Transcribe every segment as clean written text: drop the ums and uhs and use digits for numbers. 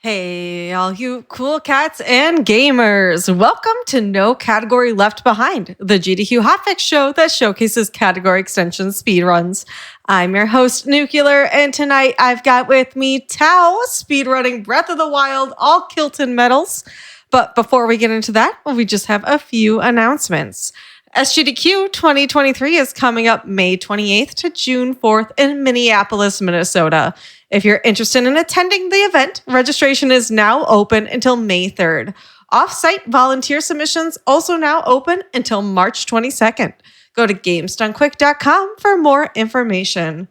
Hey, all you cool cats and gamers. Welcome to No Category Left Behind, the GDQ Hotfix show that showcases category extension speedruns. I'm your host, Nuclear, and tonight I've got with me Tao, speedrunning Breath of the Wild, all Kilton Medals. But before we get into that, we just have a few announcements. SGDQ 2023 is coming up May 28th to June 4th in Minneapolis, Minnesota. If you're interested in attending the event, registration is now open until May 3rd. Off-site volunteer submissions also now open until March 22nd. Go to GamesDoneQuick.com for more information.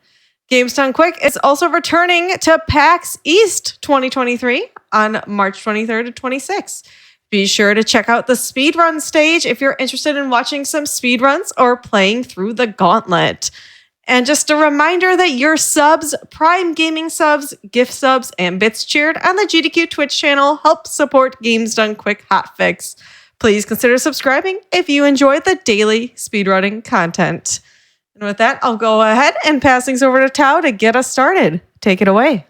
Games Done Quick is also returning to PAX East 2023 on March 23rd to 26th. Be sure to check out the speedrun stage if you're interested in watching some speedruns or playing through the gauntlet. And just a reminder that your subs, Prime Gaming subs, gift subs, and bits cheered on the GDQ Twitch channel help support Games Done Quick Hotfix. Please consider subscribing if you enjoy the daily speedrunning content. And with that, I'll go ahead and pass things over to Tao to get us started. Take it away.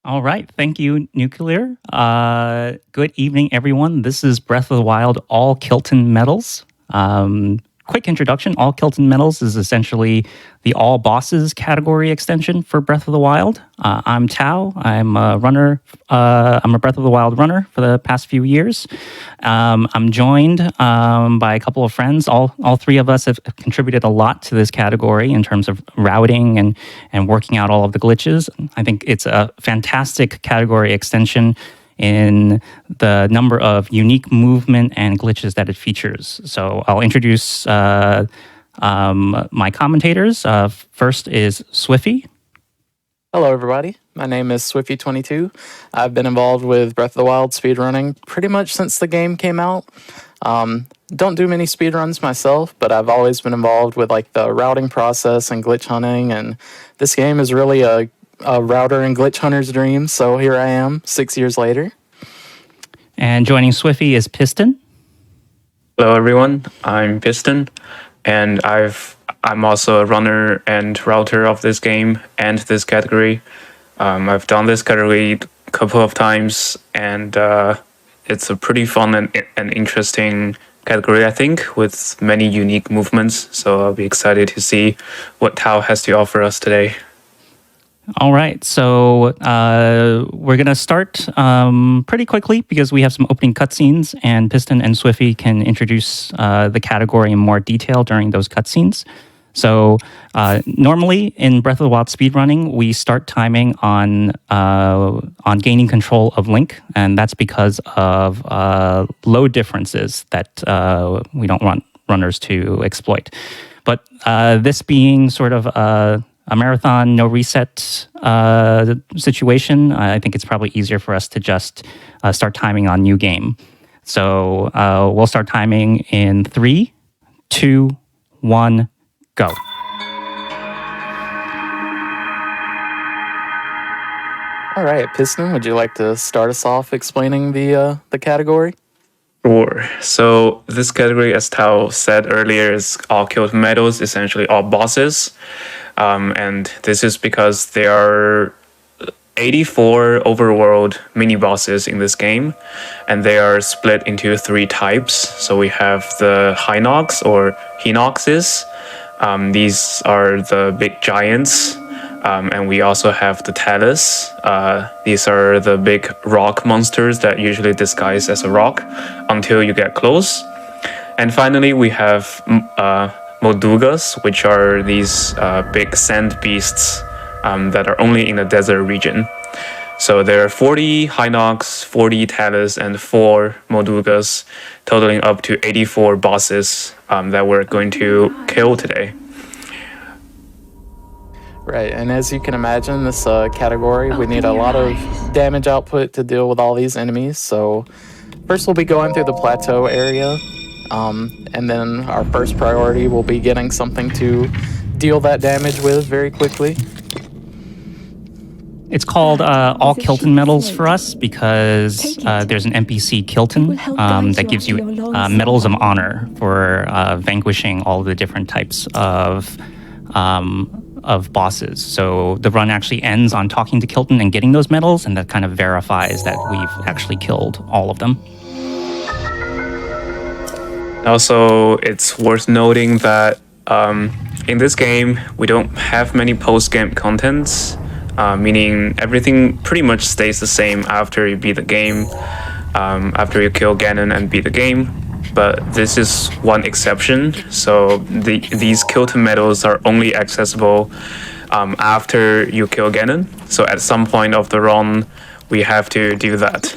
All right. Thank you, Nuclear. Good evening, everyone. This is Breath of the Wild, all Kilton Medals. Quick introduction. All Kilton Medals is essentially the all bosses category extension for Breath of the Wild. I'm Tao. I'm a runner. I'm a Breath of the Wild runner for the past few years. I'm joined by a couple of friends. All three of us have contributed a lot to this category in terms of routing and working out all of the glitches. I think it's a fantastic category extension in the number of unique movement and glitches that it features. So I'll introduce my commentators. First is Swiffy. Hello, everybody. My name is Swiffy22. I've been involved with Breath of the Wild speedrunning pretty much since the game came out. Don't do many speedruns myself, but I've always been involved with like the routing process and glitch hunting, and this game is really a router and glitch hunter's dream, so here I am 6 years later. And joining Swiffy is Piston. Hello everyone, I'm Piston, and I'm also a runner and router of this game and this category. I've done this category a couple of times, and it's a pretty fun and interesting category, I think, with many unique movements, so I'll be excited to see what Tao has to offer us today. All right, so we're going to start pretty quickly because we have some opening cutscenes, and Piston and Swiffy can introduce the category in more detail during those cutscenes. So normally in Breath of the Wild speedrunning, we start timing on gaining control of Link, and that's because of load differences that we don't want runners to exploit. But this being sort of a marathon, no reset situation, I think it's probably easier for us to just start timing on new game. So we'll start timing in 3, 2, 1, go. All right, Piston, would you like to start us off explaining the category? Sure. So this category, as Tao said earlier, is all Kilton Medals, essentially all bosses. And this is because there are 84 overworld mini-bosses in this game, and they are split into 3 types. So we have the Hinox or Hinoxes. These are the big giants. And we also have the Talus. These are the big rock monsters that usually disguise as a rock until you get close. And finally, we have Moldugas, which are these big sand beasts that are only in the desert region. So there are 40 Hinox, 40 Talus, and 4 Moldugas, totaling up to 84 bosses that we're going to kill today. Right, and as you can imagine, this category, we need a lot of damage output to deal with all these enemies. So first we'll be going through the plateau area, and then our first priority will be getting something to deal that damage with very quickly. It's called all Kilton Medals for us because there's an NPC Kilton that gives you medals of honor for vanquishing all the different types of of bosses. So the run actually ends on talking to Kilton and getting those medals, and that kind of verifies that we've actually killed all of them. Also, it's worth noting that in this game, we don't have many post-game contents, meaning everything pretty much stays the same after you beat the game, after you kill Ganon and beat the game. But this is one exception. So these Kilton Medals are only accessible after you kill Ganon. So at some point of the run, we have to do that.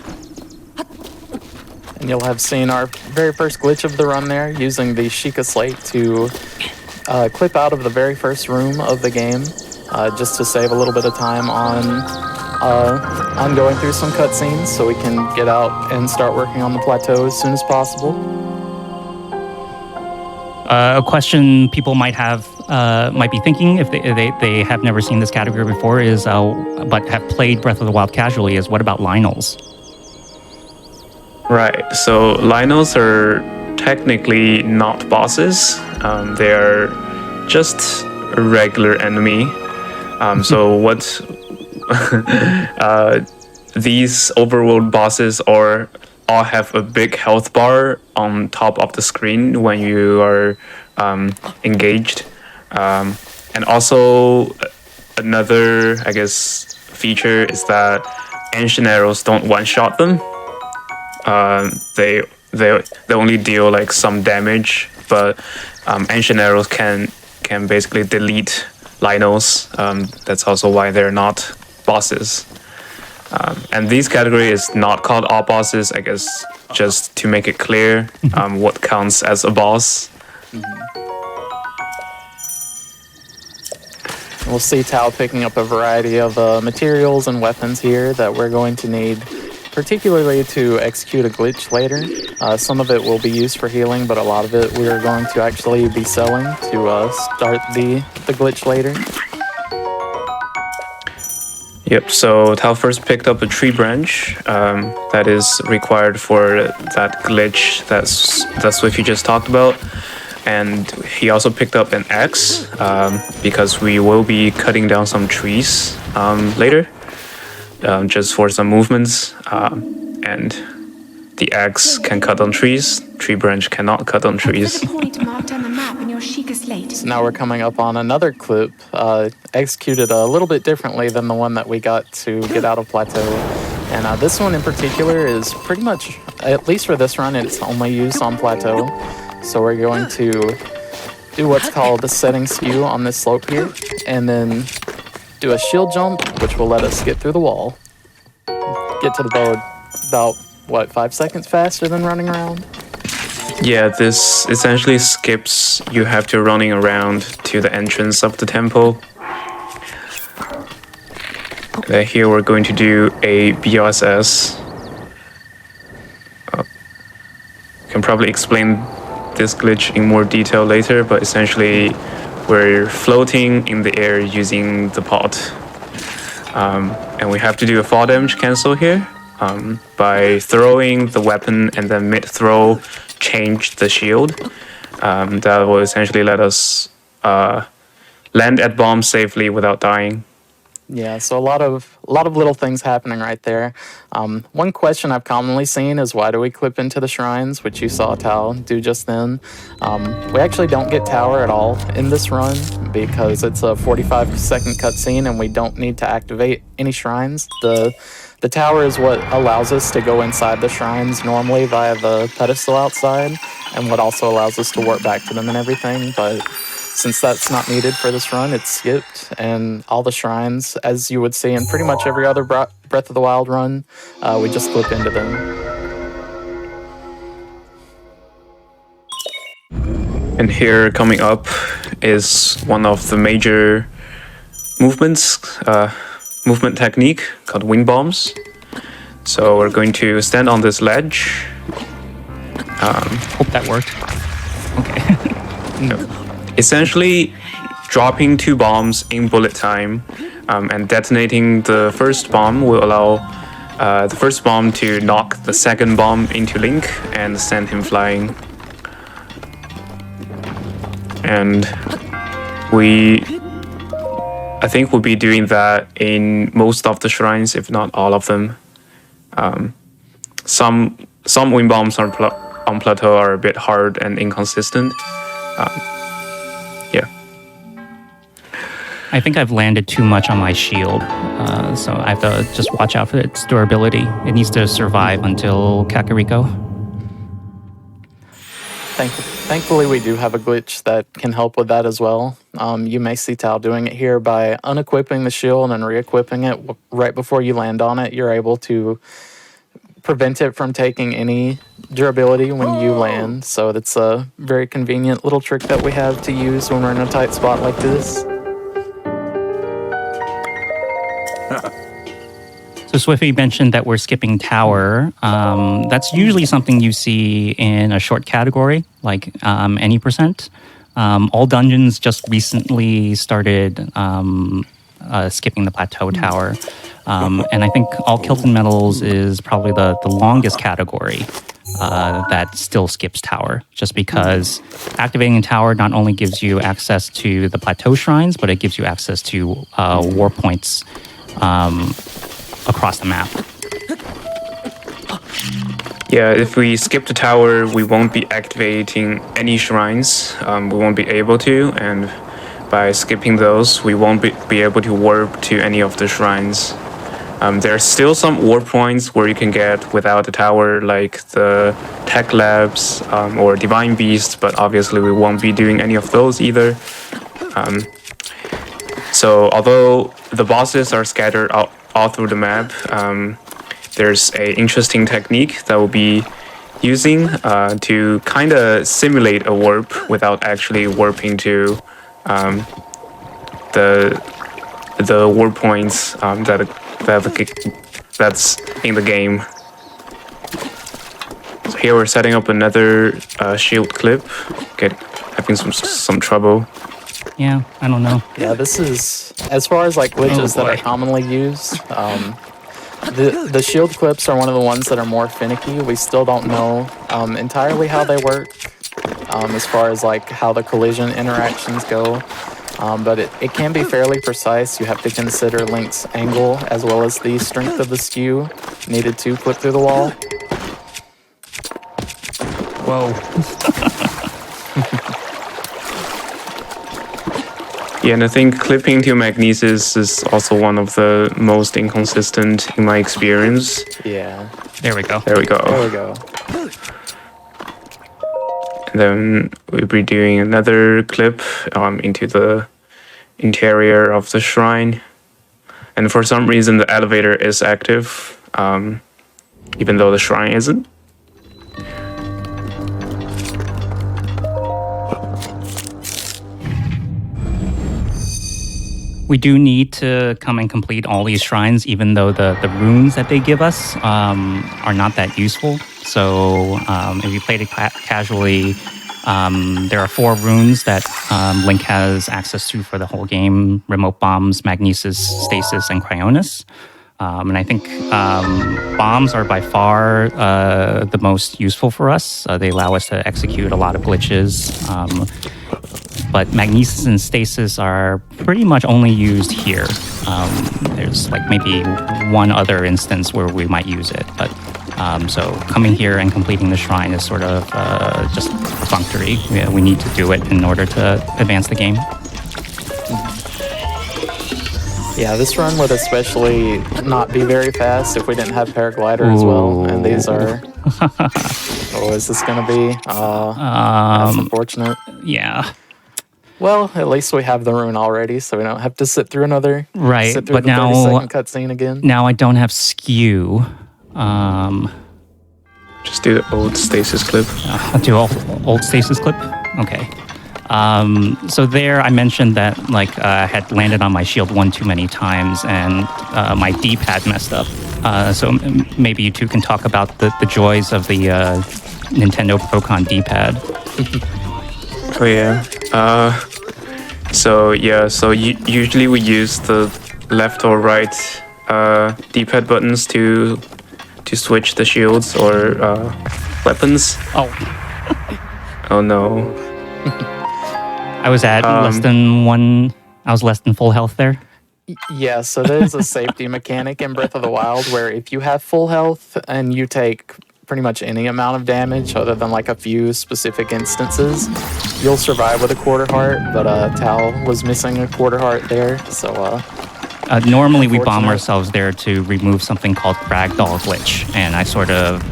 And you'll have seen our very first glitch of the run there, using the Sheikah Slate to clip out of the very first room of the game, just to save a little bit of time on going through some cutscenes, so we can get out and start working on the plateau as soon as possible. A question people might be thinking if they have never seen this category before is, but have played Breath of the Wild casually, is what about Lynels? Right, so Lynels are technically not bosses. They are just a regular enemy. So what these overworld bosses all have a big health bar on top of the screen when you are engaged. And also another, I guess, feature is that ancient arrows don't one-shot them. They only deal like some damage, but ancient arrows can basically delete Lynels. That's also why they're not bosses. And this category is not called all bosses, I guess, just to make it clear what counts as a boss. We'll see Tao picking up a variety of materials and weapons here that we're going to need, particularly to execute a glitch later. Some of it will be used for healing, but a lot of it we are going to actually be selling to start the glitch later. Yep, so Tao first picked up a tree branch that is required for that glitch that Swiffy just talked about. And he also picked up an axe because we will be cutting down some trees later, just for some movements. And the axe can cut on trees, tree branch cannot cut on trees. So now we're coming up on another clip, executed a little bit differently than the one that we got to get out of Plateau. And this one in particular is pretty much, at least for this run, it's only used on Plateau. So we're going to do what's called a setting skew on this slope here, and then do a shield jump, which will let us get through the wall. Get to the bow about, 5 seconds faster than running around? Yeah, this essentially skips you have to running around to the entrance of the temple. Here we're going to do a BOSS. Can probably explain this glitch in more detail later, but essentially we're floating in the air using the pot. And we have to do a fall damage cancel here by throwing the weapon and then mid-throw change the shield. That will essentially let us land at bombs safely without dying. Yeah, so a lot of little things happening right there. One question I've commonly seen is, why do we clip into the shrines, which you saw Tao do just then? We actually don't get tower at all in this run because it's a 45-second cutscene and we don't need to activate any shrines. The tower is what allows us to go inside the shrines normally via the pedestal outside, and what also allows us to warp back to them and everything, but since that's not needed for this run, it's skipped, and all the shrines, as you would see in pretty much every other Breath of the Wild run, we just clip into them. And here coming up is one of the major movement technique called wind bombs. So we're going to stand on this ledge. Hope that worked. Okay. Essentially, dropping 2 bombs in bullet time and detonating the first bomb will allow the first bomb to knock the second bomb into Link and send him flying. And we I think we'll be doing that in most of the shrines, if not all of them. Some wind bombs on plateau are a bit hard and inconsistent. Yeah. I think I've landed too much on my shield, so I have to just watch out for its durability. It needs to survive until Kakariko. Thankfully, we do have a glitch that can help with that as well. You may see Tao doing it here by unequipping the shield and re-equipping it right before you land on it. You're able to prevent it from taking any durability when you land. So that's a very convenient little trick that we have to use when we're in a tight spot like this. So Swiffy mentioned that we're skipping tower. That's usually something you see in a short category, like any percent. All dungeons just recently started skipping the plateau tower. And I think all Kilton Medals is probably the longest category that still skips tower, just because activating a tower not only gives you access to the plateau shrines, but it gives you access to war points across the map. Yeah, if we skip the tower, we won't be activating any shrines. We won't be able to, and by skipping those, we won't be able to warp to any of the shrines. There are still some warp points where you can get without the tower, like the Tech Labs or Divine Beast, but obviously we won't be doing any of those either. So although the bosses are scattered all through the map, there's an interesting technique that we'll be using to kind of simulate a warp without actually warping to the warp points that's in the game. So here we're setting up another shield clip, having some trouble. Yeah, I don't know. Yeah, this is, as far as like glitches that are commonly used, the shield clips are one of the ones that are more finicky. We still don't know entirely how they work, as far as like how the collision interactions go. But it can be fairly precise. You have to consider Link's angle as well as the strength of the skew needed to clip through the wall. Whoa. Yeah, and I think clipping to magnesis is also one of the most inconsistent in my experience. Yeah. There we go. There we go. There we go. And then we'll be doing another clip into the interior of the shrine. And for some reason, the elevator is active, even though the shrine isn't. We do need to come and complete all these shrines, even though the runes that they give us are not that useful. So if you played it casually, there are 4 runes that Link has access to for the whole game: Remote Bombs, Magnesis, Stasis, and Cryonis. And I think bombs are by far the most useful for us. They allow us to execute a lot of glitches. But magnesis and stasis are pretty much only used here. There's like maybe one other instance where we might use it. But so coming here and completing the shrine is sort of just perfunctory. We need to do it in order to advance the game. Yeah, this run would especially not be very fast if we didn't have Paraglider as well. And these are... oh, is this going to be? That's unfortunate. Yeah. Well, at least we have the rune already, so we don't have to sit through another... Right, sit through but the now... 30-second cutscene again. Now I don't have skew. Just do the old stasis clip. I'll do old stasis clip? Okay. So there I mentioned that like I had landed on my shield one too many times and my D-pad messed up. So maybe you two can talk about the joys of the Nintendo Procon D-pad. Oh yeah. So usually we use the left or right D-pad buttons to switch the shields or weapons. Oh. Oh no. I was at less than full health there. Yeah, so there's a safety mechanic in Breath of the Wild where if you have full health and you take pretty much any amount of damage other than like a few specific instances, you'll survive with a quarter heart, but Tal was missing a quarter heart there, so Normally, we bomb unfortunate. ourselves there to remove something called ragdoll glitch, and I sort of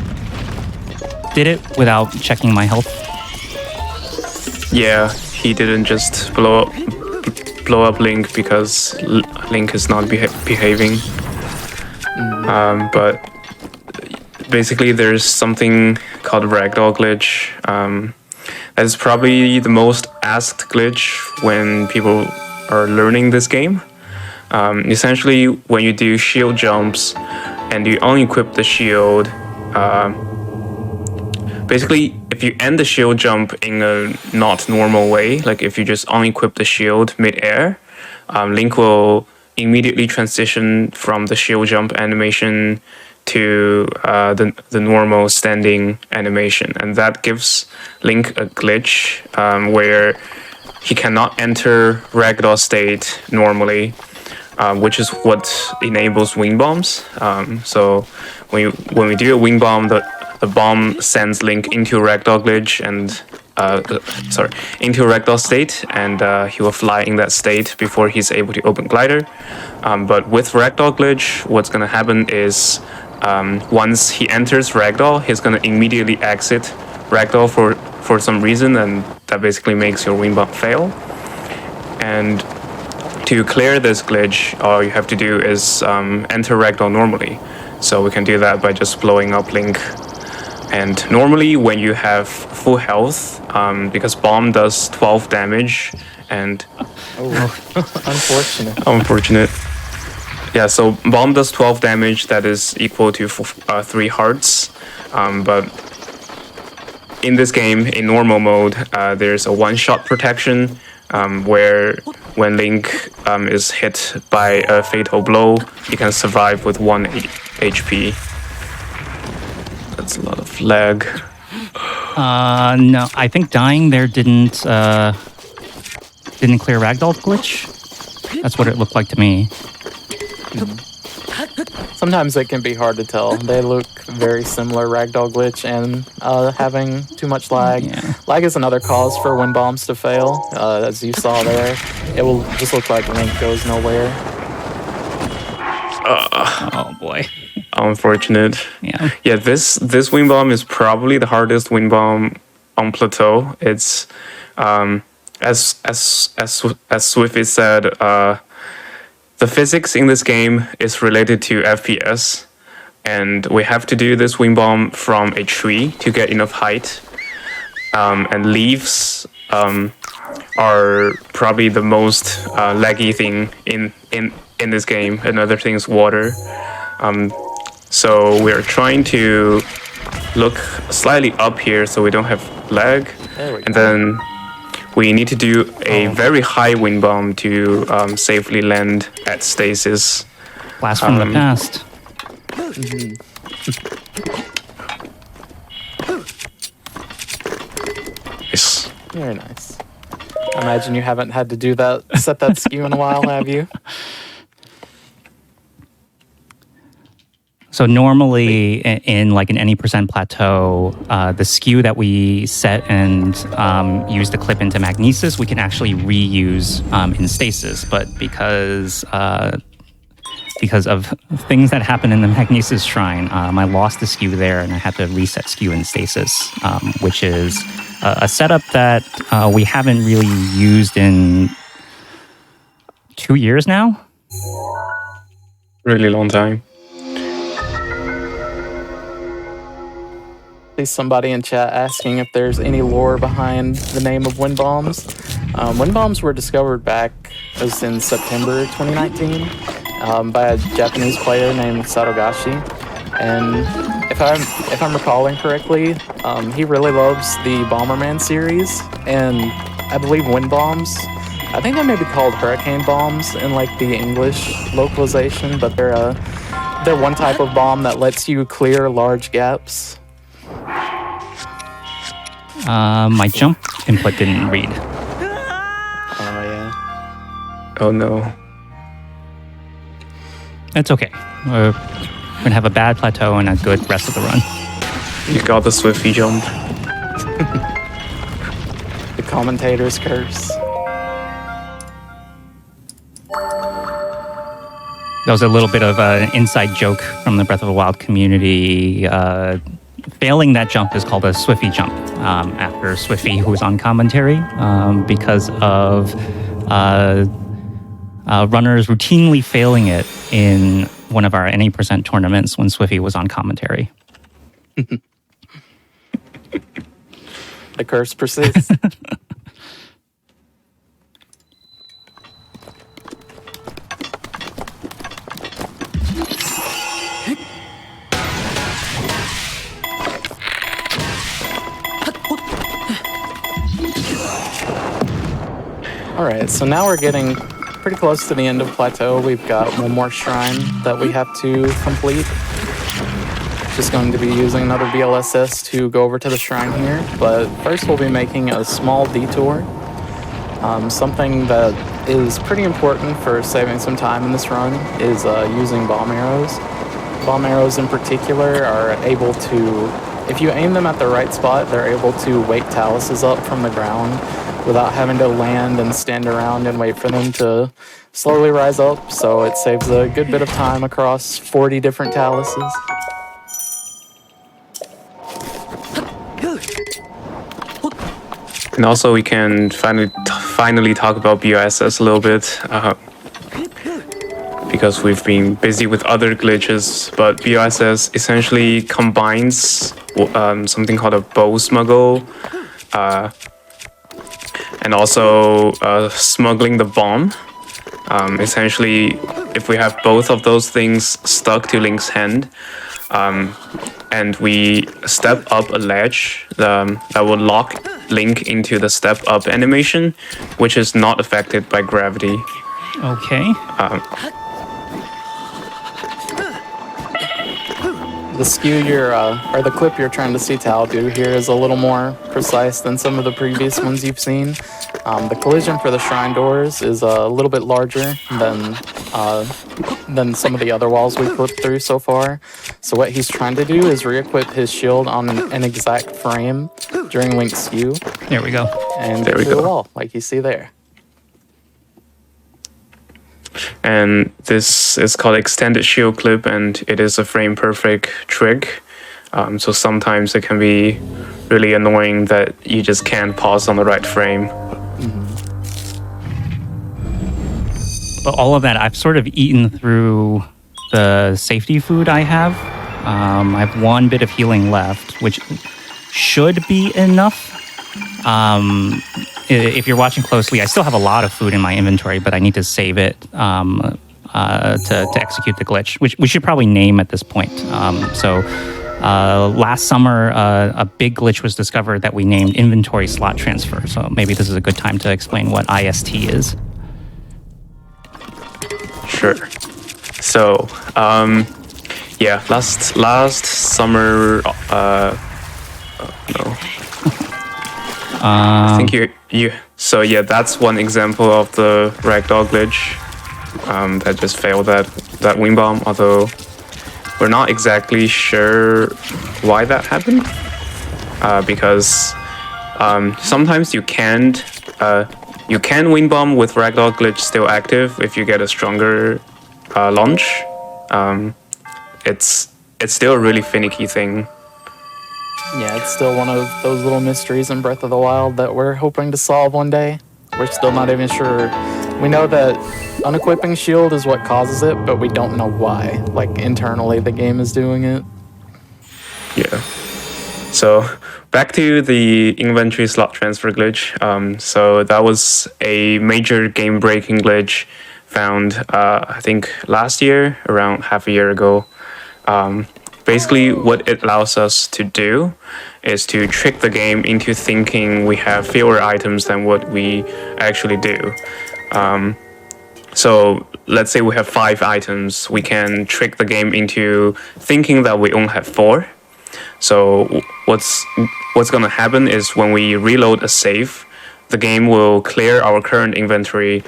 did it without checking my health. Yeah, he didn't just blow up Link because Link is not behaving. But basically, there's something called ragdoll glitch. That is probably the most asked glitch when people are learning this game. Essentially, when you do shield jumps and you unequip the shield, basically, if you end the shield jump in a not normal way, like if you just unequip the shield mid-air, Link will immediately transition from the shield jump animation to the normal standing animation, and that gives Link a glitch where he cannot enter ragdoll state normally, which is what enables wing bombs. So when we do a wing bomb, the bomb sends Link into ragdoll glitch and into ragdoll state, and he will fly in that state before he's able to open glider. But with ragdoll glitch, what's gonna happen is once he enters ragdoll, he's gonna immediately exit ragdoll for some reason, and that basically makes your wing bomb fail. And to clear this glitch, all you have to do is enter ragdoll normally. So we can do that by just blowing up Link. And normally when you have full health, because bomb does 12 damage, and unfortunate. Yeah, so bomb does 12 damage, that is equal to 3 hearts. But in this game, in normal mode, there's a one-shot protection, where when Link is hit by a fatal blow, he can survive with 1 HP. That's a lot of lag. No, I think dying there didn't clear ragdoll glitch. That's what it looked like to me. Sometimes it can be hard to tell. They look very similar, ragdoll glitch and having too much lag. Yeah. Lag is another cause for wind bombs to fail. As you saw there, it will just look like Link goes nowhere. Oh boy. Unfortunate. Yeah. Yeah, this wind bomb is probably the hardest wind bomb on plateau. It's as Swiffy said, the physics in this game is related to FPS, and we have to do this wind bomb from a tree to get enough height. And leaves are probably the most laggy thing in this game. Another thing is water. So we're trying to look slightly up here so we don't have lag. And then we need to do a very high wind bomb to safely land at stasis. Blast from the past. Nice. Very nice. I imagine you haven't had to do that, set that skew in a while, have you? So normally in like an any percent plateau, the skew that we set and use to clip into magnesis, we can actually reuse in stasis. But because of things that happened in the magnesis shrine, I lost the skew there and I had to reset skew in stasis, which is a setup that we haven't really used in 2 years now. Really long time. See somebody in chat asking if there's any lore behind the name of wind bombs. Wind bombs were discovered back in September 2019 by a Japanese player named Sarogashi, and if I'm recalling correctly, he really loves the Bomberman series, and I believe wind bombs, I think they may be called hurricane bombs in like the English localization, but they're one type of bomb that lets you clear large gaps. My jump input didn't read. Oh yeah. Oh no. It's okay. We're going to have a bad plateau and a good rest of the run. You got the Swiffy jump. The commentator's curse. That was a little bit of an inside joke from the Breath of the Wild community. Failing that jump is called a Swiffy jump, after Swiffy, who was on commentary, because of runners routinely failing it in one of our any percent tournaments when Swiffy was on commentary. The curse persists. Alright, so now we're getting pretty close to the end of Plateau. We've got one more shrine that we have to complete. Just going to be using another VLSS to go over to the shrine here, but first we'll be making a small detour. Something that is pretty important for saving some time in this run is using bomb arrows. Bomb arrows in particular are able to, if you aim them at the right spot, they're able to wake taluses up from the ground without having to land and stand around and wait for them to slowly rise up, so it saves a good bit of time across 40 different taluses. And also, we can finally talk about BOSS a little bit, because we've been busy with other glitches. But BOSS essentially combines something called a bow smuggle, and also smuggling the bomb. Essentially, if we have both of those things stuck to Link's hand, and we step up a ledge, that will lock Link into the step up animation, which is not affected by gravity. Okay. The skew or the clip you're trying to see Tal do here is a little more precise than some of the previous ones you've seen. The collision for the shrine doors is a little bit larger than some of the other walls we've clipped through so far. So what he's trying to do is re-equip his shield on an exact frame during Link's skew. There we go. And there we through go. the wall, like you see there. And this is called extended shield clip, and it is a frame perfect trick. So sometimes it can be really annoying that you just can't pause on the right frame. But all of that, I've sort of eaten through the safety food I have. I have one bit of healing left, which should be enough. If you're watching closely, I still have a lot of food in my inventory, but I need to save it to execute the glitch, which we should probably name at this point. Last summer, a big glitch was discovered that we named inventory slot transfer. So maybe this is a good time to explain what IST is. Sure. So, yeah, last summer, no. I think you. So yeah, that's one example of the ragdoll glitch that just failed that wing bomb. Although we're not exactly sure why that happened, because sometimes you can wing bomb with ragdoll glitch still active if you get a stronger launch. It's still a really finicky thing. Yeah, it's still one of those little mysteries in Breath of the Wild that we're hoping to solve one day. We're still not even sure. We know that unequipping shield is what causes it, but we don't know why. Like, internally, the game is doing it. Yeah. So, back to the inventory slot transfer glitch. So that was a major game-breaking glitch found, I think, last year, around half a year ago. Basically, what it allows us to do is to trick the game into thinking we have fewer items than what we actually do. So let's say we have 5 items. We can trick the game into thinking that we only have 4. So what's going to happen is when we reload a save, the game will clear our current inventory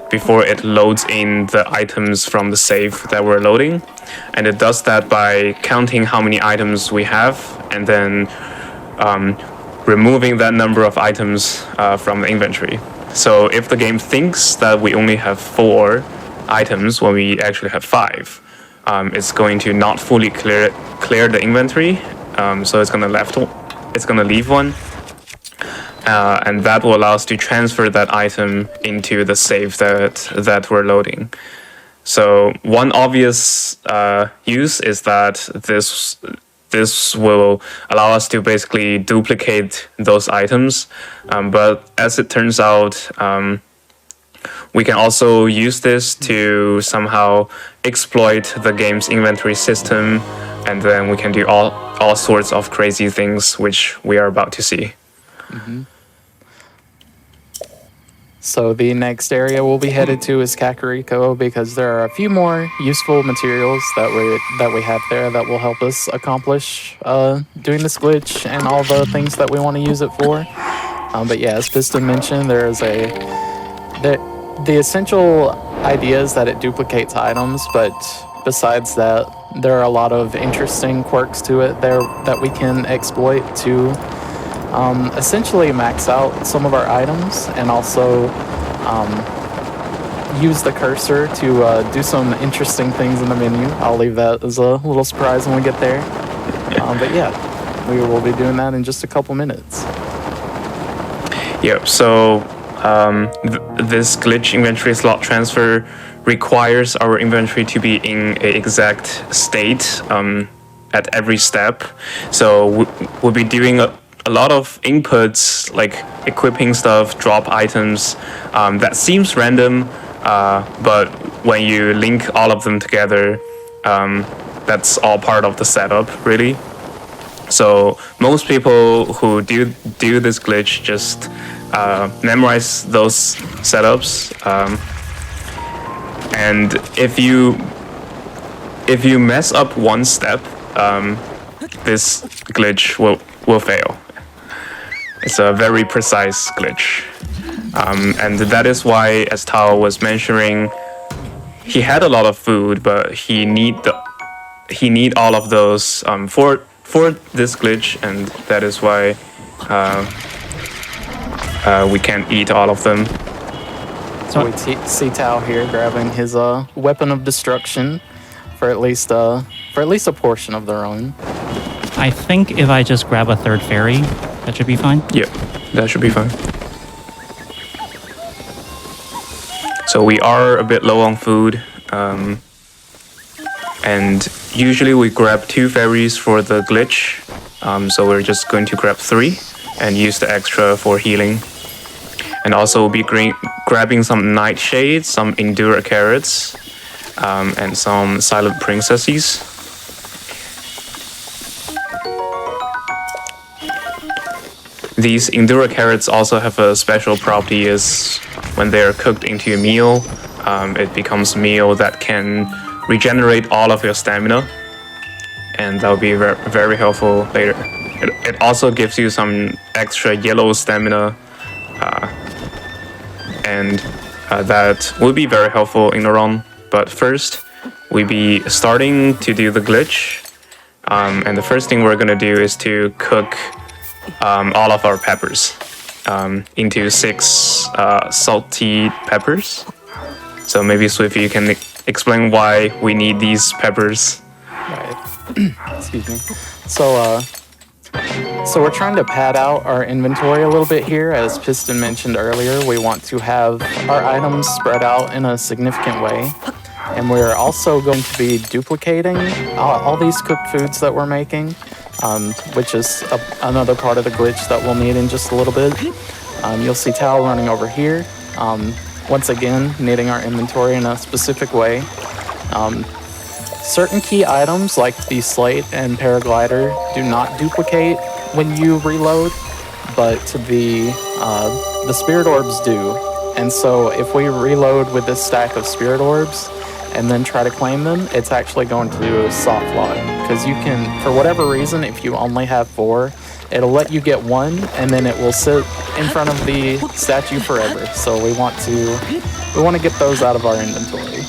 before it loads in the items from the save that we're loading. And it does that by counting how many items we have and then removing that number of items from the inventory. So if the game thinks that we only have 4 items when we actually have 5, it's going to not fully clear the inventory. So it's gonna leave one. And that will allow us to transfer that item into the save that we're loading. So one obvious use is that this will allow us to basically duplicate those items. But as it turns out, we can also use this to somehow exploit the game's inventory system, and then we can do all sorts of crazy things, which we are about to see. Mm-hmm. So the next area we'll be headed to is Kakariko, because there are a few more useful materials that we have there that will help us accomplish doing this glitch and all the things that we want to use it for. But yeah, as Piston mentioned, the essential idea is that it duplicates items, but besides that, there are a lot of interesting quirks to it there that we can exploit to essentially max out some of our items, and also use the cursor to do some interesting things in the menu. I'll leave that as a little surprise when we get there. But yeah, we will be doing that in just a couple minutes. Yep, so this glitch inventory slot transfer requires our inventory to be in an exact state at every step. So we'll be doing a lot of inputs, like equipping stuff, drop items, that seems random, but when you link all of them together, that's all part of the setup, really. So most people who do this glitch just memorize those setups, and if you mess up one step, this glitch will fail. It's a very precise glitch, and that is why, as Tao was mentioning, he had a lot of food, but he need all of those for this glitch, and that is why we can't eat all of them. So we see Tao here grabbing his weapon of destruction for at least a portion of their own. I think if I just grab a third fairy, that should be fine. Yeah, that should be fine. So we are a bit low on food, and usually we grab 2 fairies for the glitch, so we're just going to grab 3 and use the extra for healing. And also we'll be grabbing some nightshades, some endura carrots, and some silent princesses. These endura carrots also have a special property, is when they're cooked into a meal, it becomes a meal that can regenerate all of your stamina, and that will be very helpful later. It also gives you some extra yellow stamina, and that will be very helpful in the run. But first, we'll be starting to do the glitch, and the first thing we're gonna do is to cook all of our peppers into 6 salty peppers. So maybe Swiffy, you can explain why we need these peppers. Right. Excuse me. So we're trying to pad out our inventory a little bit here. As Piston mentioned earlier, we want to have our items spread out in a significant way. And we're also going to be duplicating all these cooked foods that we're making, which is another part of the glitch that we'll need in just a little bit. You'll see Tao running over here. Once again, needing our inventory in a specific way. Certain key items like the slate and paraglider do not duplicate when you reload, but the spirit orbs do. And so if we reload with this stack of spirit orbs and then try to claim them, it's actually going to do a soft lock. Because you can, for whatever reason, if you only have 4, it'll let you get one, and then it will sit in front of the statue forever. So we want to get those out of our inventory.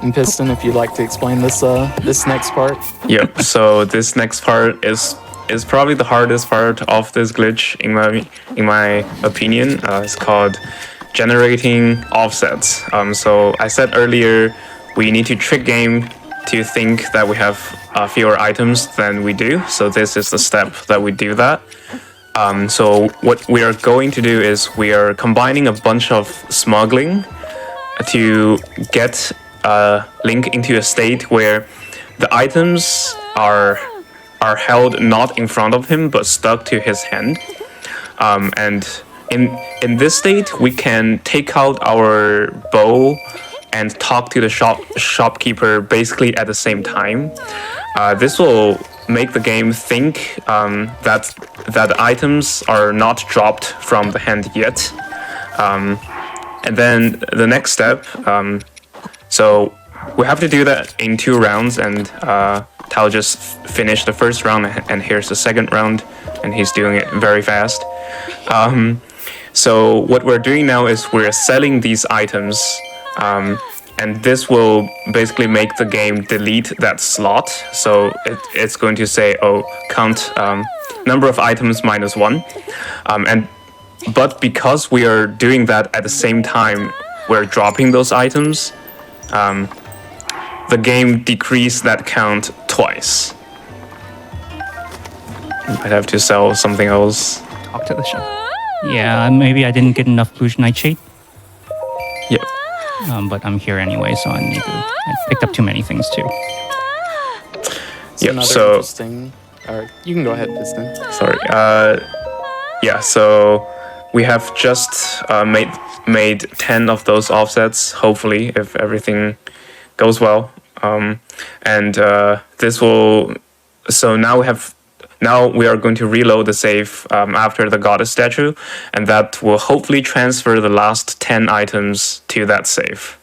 And Piston, if you'd like to explain this next part. Yep. So this next part is probably the hardest part of this glitch in my opinion. It's called generating offsets. So I said earlier we need to trick game to think that we have fewer items than we do. So this is the step that we do that. So what we are going to do is we are combining a bunch of smuggling to get Link into a state where the items are held not in front of him but stuck to his hand. And in this state, we can take out our bow and talk to the shopkeeper basically at the same time. This will make the game think that the items are not dropped from the hand yet. And then the next step, so we have to do that in 2 rounds, and Tao just finished the first round, and here's the second round, and he's doing it very fast. So what we're doing now is we're selling these items, and this will basically make the game delete that slot. So it's going to say, oh, count number of items -1. But because we are doing that at the same time we're dropping those items, the game decreased that count twice. I'd have to sell something else. Talk to the shop. Yeah, maybe I didn't get enough blue nightshade. Yep. But I'm here anyway, so I picked up too many things too. So Yep. another So interesting. All right, you can go ahead, Piston. sorry. Yeah. So we have just made 10 of those offsets. Hopefully, if everything goes well. And this will. So now we are going to reload the save after the goddess statue, and that will hopefully transfer the last 10 items to that save.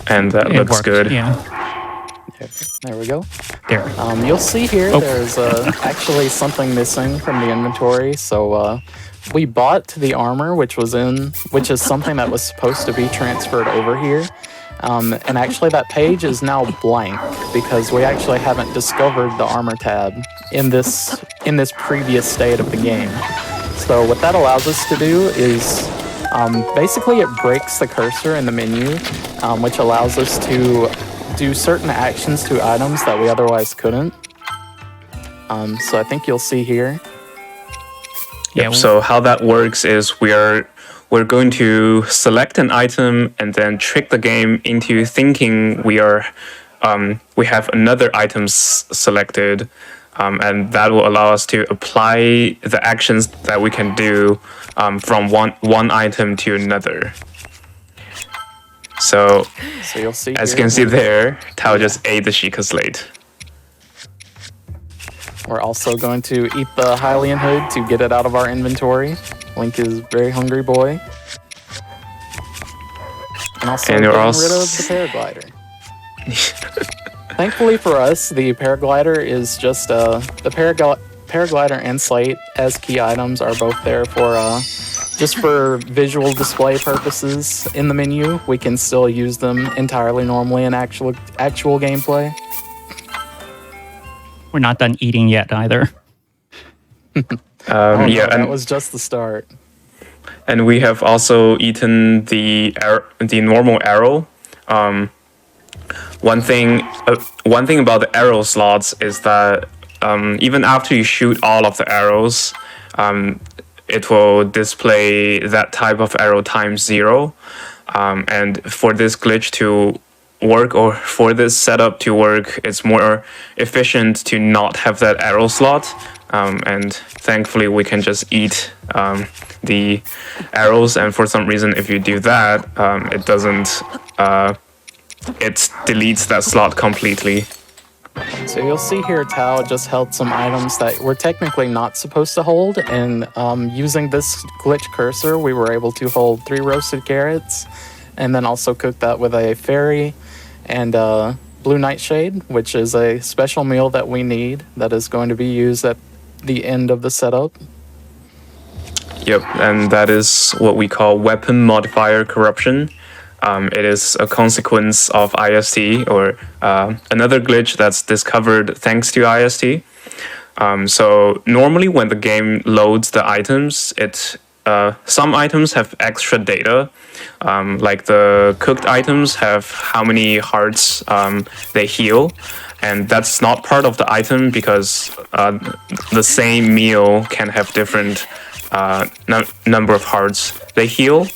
And that It looks worked, good. Yeah. There we go. There. You'll see here Oh. there's actually something missing from the inventory. So we bought the armor, which is something that was supposed to be transferred over here. And actually that page is now blank because we actually haven't discovered the armor tab in this previous state of the game. So what that allows us to do is basically it breaks the cursor in the menu, which allows us to do certain actions to items that we otherwise couldn't. So I think you'll see here. Yeah. So how that works is we're going to select an item and then trick the game into thinking we have another item selected, and that will allow us to apply the actions that we can do from one item to another. So you'll see as you here, can see there, Tao just ate the Sheikah Slate. we're also going to eat the Hylian hood to get it out of our inventory. Link is a very hungry boy. And also And getting you're rid of the paraglider. Thankfully for us, the paraglider is just the paraglider and slate as key items are both there for just for visual display purposes in the menu. We can still use them entirely normally in actual gameplay. We're not done eating yet either. No, Yeah, that and was just the start. And we have also eaten the normal arrow. One thing about the arrow slots is that even after you shoot all of the arrows, it will display that type of arrow times 0. And for this glitch to work, or for this setup to work, it's more efficient to not have that arrow slot. And thankfully we can just eat the arrows, and for some reason if you do that, it doesn't it deletes that slot completely. So you'll see here Tao just held some items that we're technically not supposed to hold, and using this glitch cursor we were able to hold 3 roasted carrots and then also cook that with a fairy and blue nightshade, which is a special meal that we need that is going to be used at the end of the setup. Yep, and that is what we call weapon modifier corruption. It is a consequence of IST, or another glitch that's discovered thanks to IST. So normally when the game loads the items, some items have extra data. Like the cooked items have how many hearts they heal, and that's not part of the item because the same meal can have different number of hearts they heal.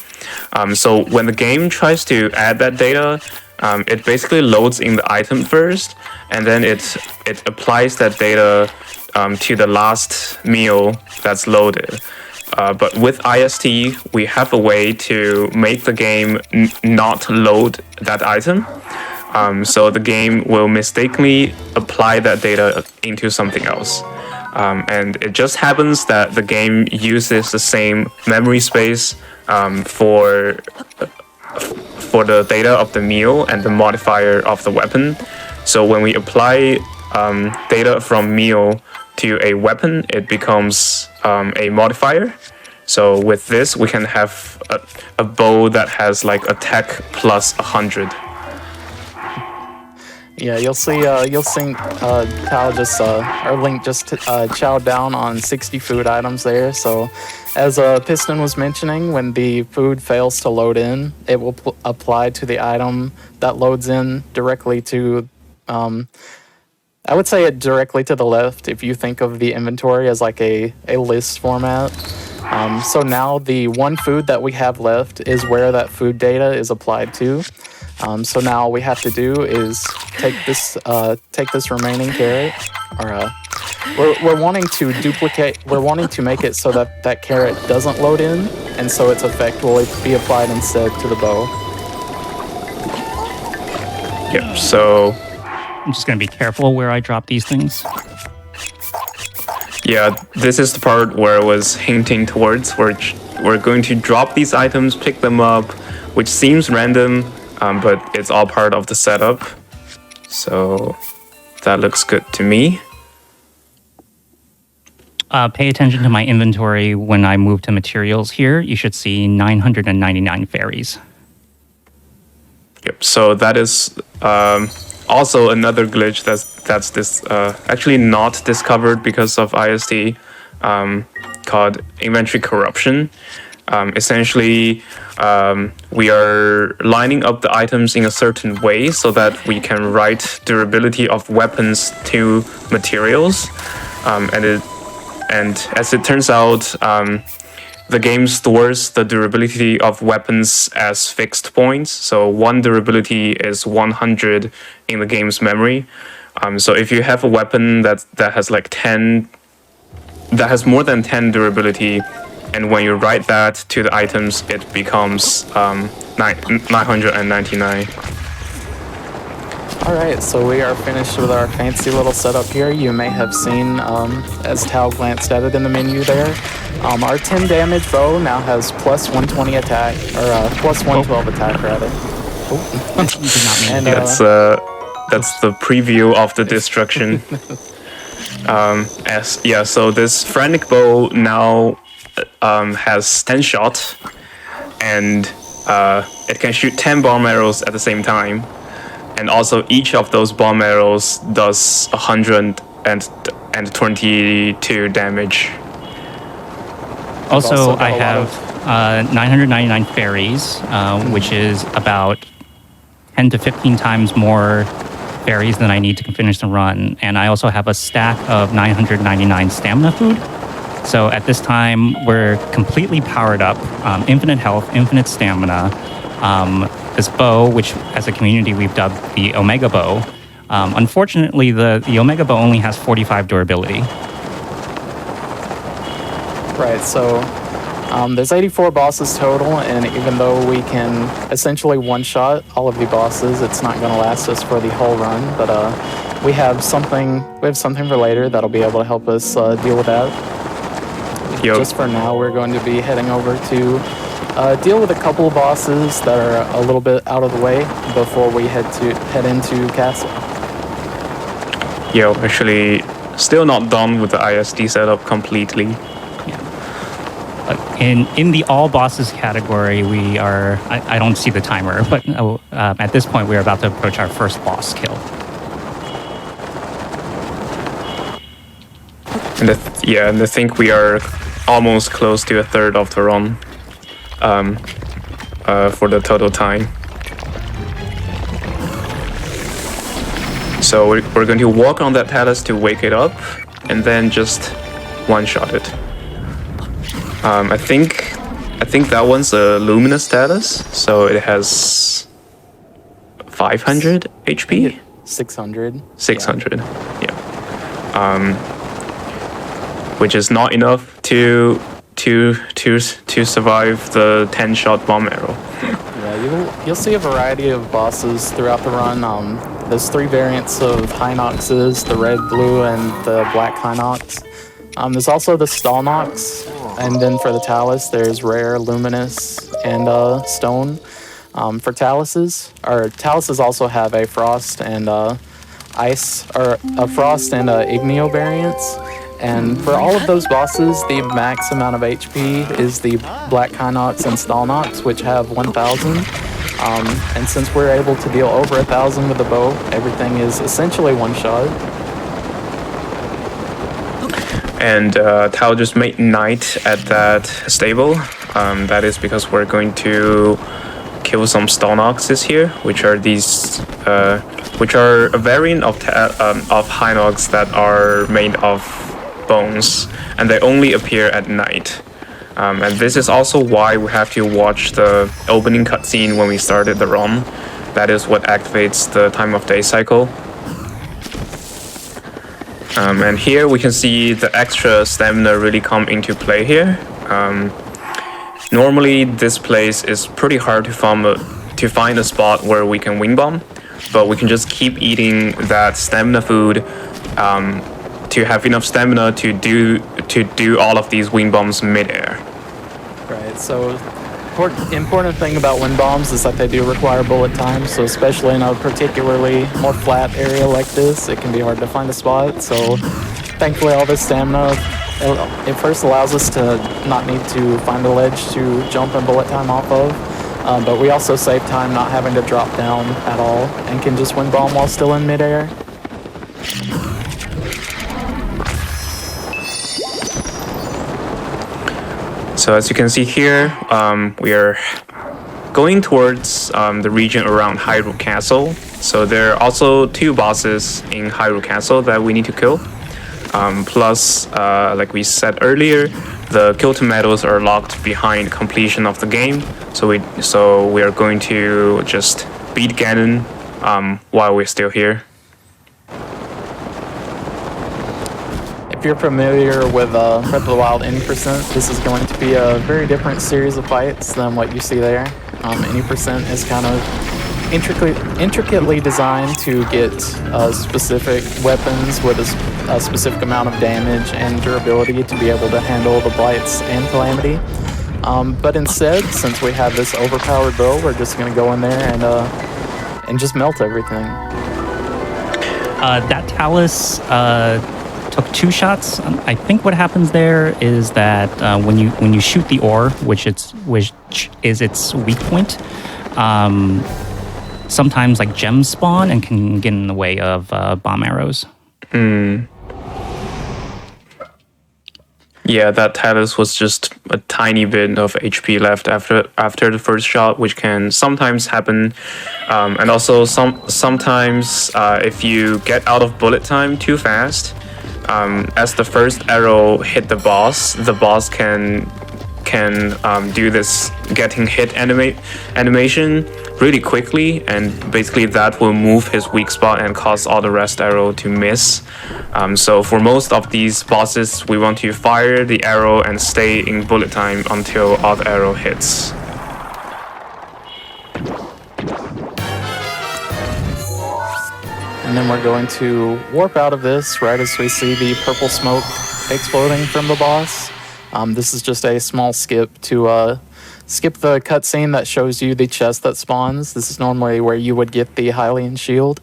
So when the game tries to add that data, it basically loads in the item first, and then it applies that data to the last meal that's loaded. But with IST, we have a way to make the game not load that item. So the game will mistakenly apply that data into something else. And it just happens that the game uses the same memory space for the data of the meal and the modifier of the weapon. So when we apply data from meal to a weapon, it becomes a modifier. So with this, we can have a bow that has like attack plus 100. Yeah, you'll see Tal just or Link just chowed down on 60 food items there. So, as Piston was mentioning, when the food fails to load in, it will apply to the item that loads in directly to. I would say it directly to the left if you think of the inventory as like a list format. So now the one food that we have left is where that food data is applied to. So now all we have to do is take this remaining carrot, or we're wanting to duplicate. We're wanting to make it so that that carrot doesn't load in, and so its effect will be applied instead to the bow. Yep. So I'm just going to be careful where I drop these things. yeah, this is the part where I was hinting towards, where we're going to drop these items, pick them up, which seems random. But it's all part of the setup, so that looks good to me. Pay attention to my inventory when I move to materials here. You should see 999 fairies. Yep. So that is also another glitch that's actually not discovered because of IST, called inventory corruption. Essentially, we are lining up the items in a certain way so that we can write durability of weapons to materials, and as it turns out, the game stores the durability of weapons as fixed points. So one durability is 100 in the game's memory. So if you have a weapon that has like 10, that has more than 10 durability, and when you write that to the items, it becomes 999. Alright, so we are finished with our fancy little setup here. You may have seen, as Tal glanced at it in the menu there, our 10 damage bow now has plus 120 attack, or plus 112 attack rather. You did not mean And, That's the preview of the destruction. So this frantic bow now has 10 shots, and it can shoot 10 bomb arrows at the same time, and also each of those bomb arrows does 122 damage. Also, I have 999 fairies, which is about 10 to 15 times more fairies than I need to finish the run. And I also have a stack of 999 stamina food. So at this time, we're completely powered up, infinite health, infinite stamina. This bow, which as a community we've dubbed the Omega Bow. Unfortunately, the Omega Bow only has 45 durability. Right, so there's 84 bosses total, and even though we can essentially one-shot all of the bosses, it's not going to last us for the whole run. But we have something for later that'll be able to help us deal with that. Yep. Just for now, we're going to be heading over to deal with a couple of bosses that are a little bit out of the way before we head into Castle. Yeah, actually, still not done with the ISD setup completely. In the all bosses category, we are. I don't see the timer, but at this point, we're about to approach our first boss kill. And I think we are almost close to a third of the run for the total time. So we're going to walk on that talus to wake it up, and then just one-shot it. I think that one's a luminous talus, so it has 500 HP. 600. 600. Yeah. Which is not enough to survive the 10-shot bomb arrow. Yeah, you'll see a variety of bosses throughout the run. There's 3 variants of Hinoxes, the red, blue, and the black Hinox. There's also the Stalnox, and then for the Talus, there's rare, luminous, and stone. For Taluses, Taluses also have a frost and ice, or a frost and igneo variants. And for all of those bosses, the max amount of HP is the Black Hinox and Stalnox, which have 1,000. And since we're able to deal over 1,000 with the bow, everything is essentially one shot. And Tao just made night at that stable. That is because we're going to kill some Stalnoxes here, which are these, which are a variant of Hinox that are made of bones, and they only appear at night. And this is also why we have to watch the opening cutscene when we started the run. That is what activates the time of day cycle. And here we can see the extra stamina really come into play here. Normally this place is pretty hard to find a spot where we can wing bomb, but we can just keep eating that stamina food to have enough stamina to do all of these wing bombs mid-air. Right, so important thing about wind bombs is that they do require bullet time, so especially in a particularly more flat area like this, it can be hard to find a spot. So thankfully all this stamina, it first allows us to not need to find a ledge to jump and bullet time off of, but we also save time not having to drop down at all and can just wind bomb while still in midair. So as you can see here, we are going towards the region around Hyrule Castle. So there are also 2 bosses in Hyrule Castle that we need to kill. Plus, like we said earlier, the Kilton Medals are locked behind completion of the game. So we are going to just beat Ganon while we're still here. If you're familiar with Breath of the Wild Any Percent, this is going to be a very different series of fights than what you see there. Any Percent is kind of intricately designed to get specific weapons with a specific amount of damage and durability to be able to handle the blights and calamity. But instead, since we have this overpowered bow, we're just going to go in there and just melt everything. That Talus took 2 shots. I think what happens there is that when you shoot the ore, which is its weak point, sometimes like gems spawn and can get in the way of bomb arrows. Yeah, that Talus was just a tiny bit of HP left after the first shot, which can sometimes happen. And also sometimes if you get out of bullet time too fast, as the first arrow hit the boss can do this getting hit animation really quickly, and basically that will move his weak spot and cause all the rest arrow to miss. So for most of these bosses, we want to fire the arrow and stay in bullet time until all the arrow hits. And then we're going to warp out of this right as we see the purple smoke exploding from the boss. This is just a small skip to skip the cutscene that shows you the chest that spawns. This is normally where you would get the Hylian shield.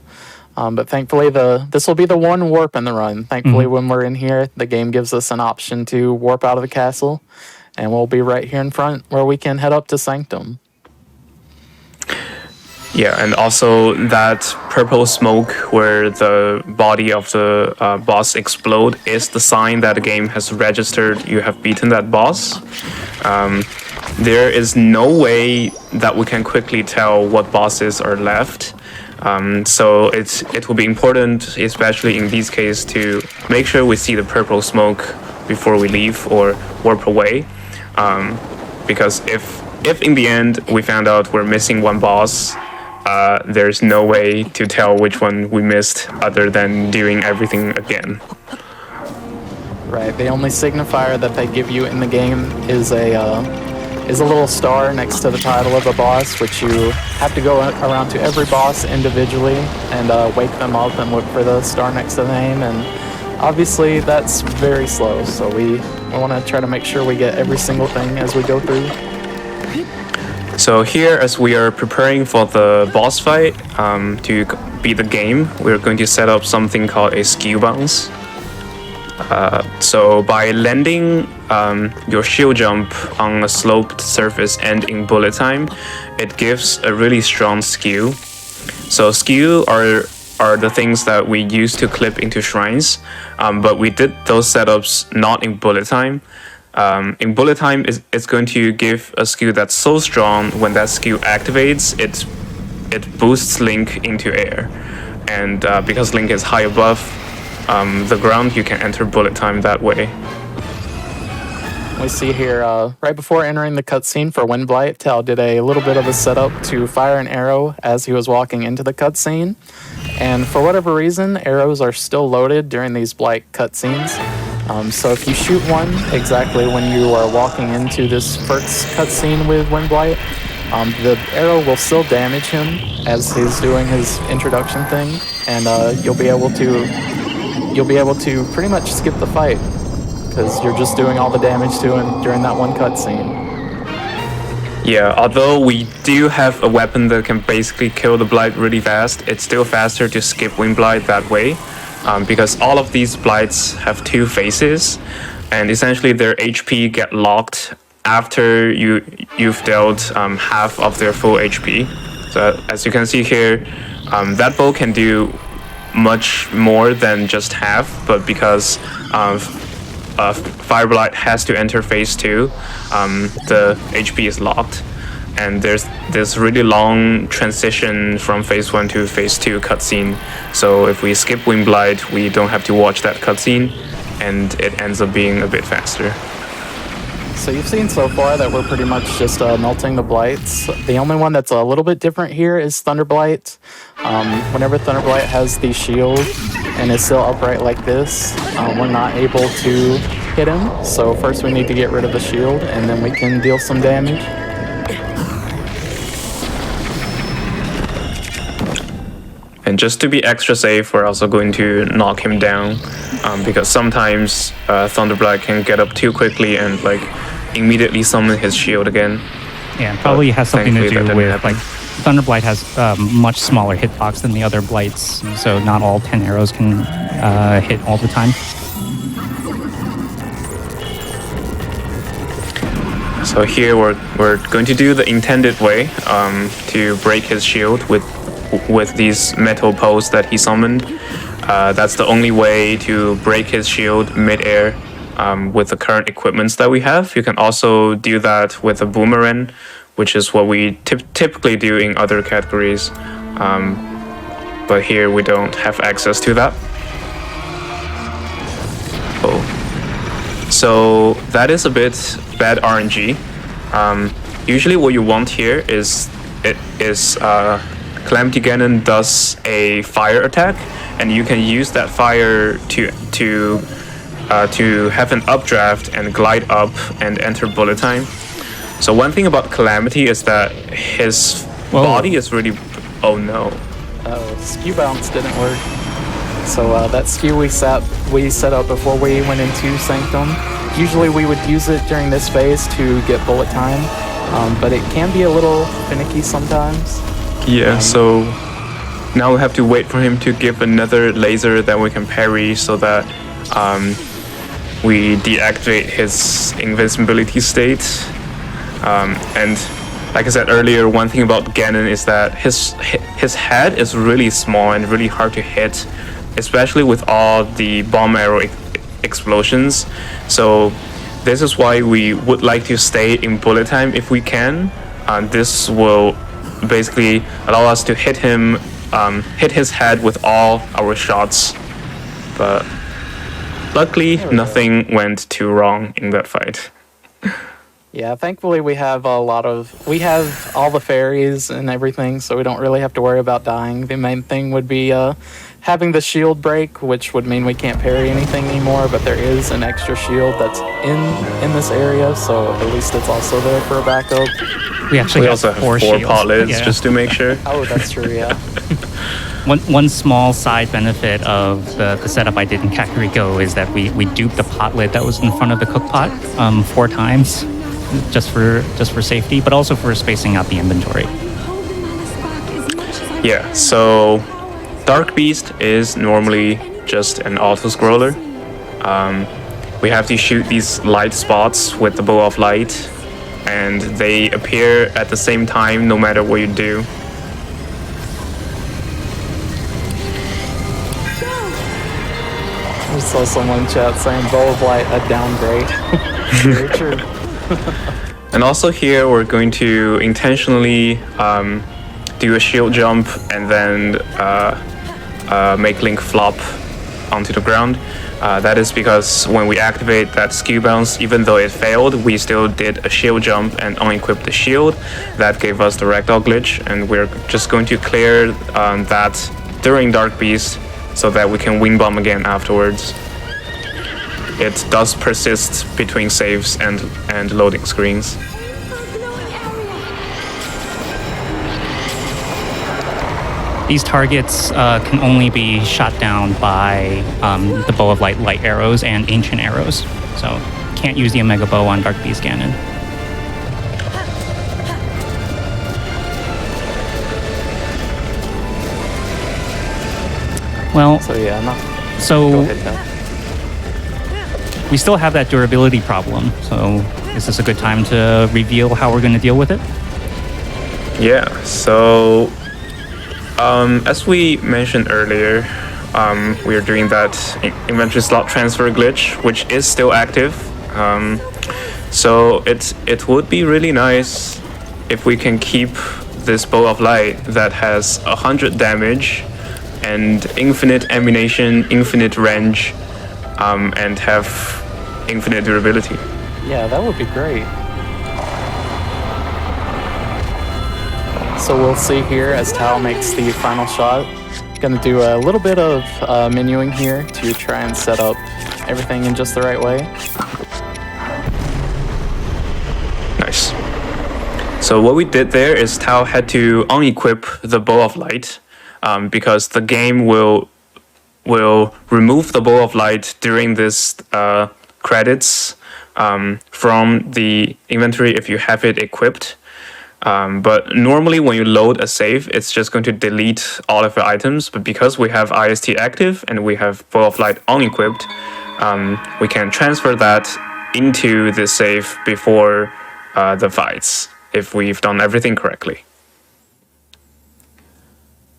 But thankfully, this will be the one warp in the run. Thankfully, when we're in here, the game gives us an option to warp out of the castle, and we'll be right here in front where we can head up to Sanctum. Yeah, and also that purple smoke where the body of the boss explode is the sign that the game has registered you have beaten that boss. There is no way that we can quickly tell what bosses are left. So it will be important, especially in these cases, to make sure we see the purple smoke before we leave or warp away. Because if in the end we found out we're missing one boss, there's no way to tell which one we missed other than doing everything again. Right, the only signifier that they give you in the game is a little star next to the title of a boss, which you have to go around to every boss individually and wake them up and look for the star next to the name. And obviously that's very slow, so we want to try to make sure we get every single thing as we go through. So here, as we are preparing for the boss fight to beat the game, we're going to set up something called a skill bounce. So by landing your shield jump on a sloped surface and in bullet time, it gives a really strong skill. So skill are the things that we use to clip into shrines, but we did those setups not in bullet time. In bullet time, it's going to give a skill that's so strong when that skill activates, it boosts Link into air. And because Link is high above the ground, you can enter bullet time that way. We see here, right before entering the cutscene for Windblight, Tal did a little bit of a setup to fire an arrow as he was walking into the cutscene. And for whatever reason, arrows are still loaded during these Blight cutscenes. So if you shoot one exactly when you are walking into this first cutscene with Windblight, the arrow will still damage him as he's doing his introduction thing, and you'll be able to pretty much skip the fight because you're just doing all the damage to him during that one cutscene. Yeah, although we do have a weapon that can basically kill the Blight really fast, it's still faster to skip Windblight that way. Because all of these Blights have two phases, and essentially their HP get locked after you've dealt half of their full HP. So as you can see here, that bow can do much more than just half, but because Fire Blight has to enter phase 2, the HP is locked. And there's this really long transition from phase 1 to phase 2 cutscene. So if we skip Windblight, we don't have to watch that cutscene, and it ends up being a bit faster. So you've seen so far that we're pretty much just melting the Blights. The only one that's a little bit different here is Thunderblight. Whenever Thunderblight has the shield and is still upright like this, we're not able to hit him. So first we need to get rid of the shield, and then we can deal some damage. And just to be extra safe, we're also going to knock him down, because sometimes Thunderblight can get up too quickly and like immediately summon his shield again. Yeah, probably has something to thankfully do with like Thunderblight has much smaller hitbox than the other Blights, so not all 10 arrows can hit all the time. So here we're going to do the intended way to break his shield with these metal posts that he summoned. That's the only way to break his shield mid-air with the current equipments that we have. You can also do that with a boomerang, which is what we typically do in other categories. But here we don't have access to that. So that is a bit bad RNG. Usually what you want here is Calamity Ganon does a fire attack, and you can use that fire to have an updraft and glide up and enter bullet time. So one thing about Calamity is that his body is really... Oh no. Oh, skew bounce didn't work. So that skew we set up before we went into Sanctum. Usually we would use it during this phase to get bullet time, but it can be a little finicky sometimes. Yeah, so now we have to wait for him to give another laser that we can parry so that we deactivate his invincibility state. And like I said earlier, one thing about Ganon is that his head is really small and really hard to hit, especially with all the bomb arrow explosions. So this is why we would like to stay in bullet time if we can. This will basically allow us to hit him, hit his head with all our shots. But luckily, nothing went too wrong in that fight. Yeah, thankfully we have all the fairies and everything, so we don't really have to worry about dying. The main thing would be having the shield break, which would mean we can't parry anything anymore, but there is an extra shield that's in this area, so at least it's also there for a backup. We also have four shields. pot lids Yeah. just to make sure. Oh, that's true, yeah. One small side benefit of the setup I did in Kakariko is that we duped the pot lid that was in front of the cook pot 4 times, just for safety, but also for spacing out the inventory. Yeah, so Dark Beast is normally just an auto-scroller. We have to shoot these light spots with the bow of light, and they appear at the same time no matter what you do. I saw someone in chat saying bow of light a downgrade. Very true. And also here we're going to intentionally do a shield jump and then make Link flop onto the ground. That is because when we activate that skill bounce, even though it failed, we still did a shield jump and unequipped the shield. That gave us the ragdoll glitch, and we're just going to clear that during Dark Beast so that we can wing bomb again afterwards. It does persist between saves and loading screens. These targets can only be shot down by the Bow of Light arrows and ancient arrows. So can't use the Omega Bow on Dark Beast Ganon. Well, So yeah, no. so Go ahead, Cal. we still have that durability problem. So is this a good time to reveal how we're going to deal with it? Yeah, so as we mentioned earlier, we are doing that inventory slot transfer glitch, which is still active. So it would be really nice if we can keep this Bow of Light that has 100 damage and infinite ammunition, infinite range, and have infinite durability. Yeah, that would be great. So we'll see here as Tao makes the final shot. Gonna do a little bit of menuing here to try and set up everything in just the right way. Nice. So what we did there is Tao had to unequip the Bow of Light because the game will remove the Bow of Light during this credits from the inventory if you have it equipped. But normally when you load a save, it's just going to delete all of your items. But because we have IST active and we have Bow of Light unequipped, we can transfer that into the save before the fights if we've done everything correctly.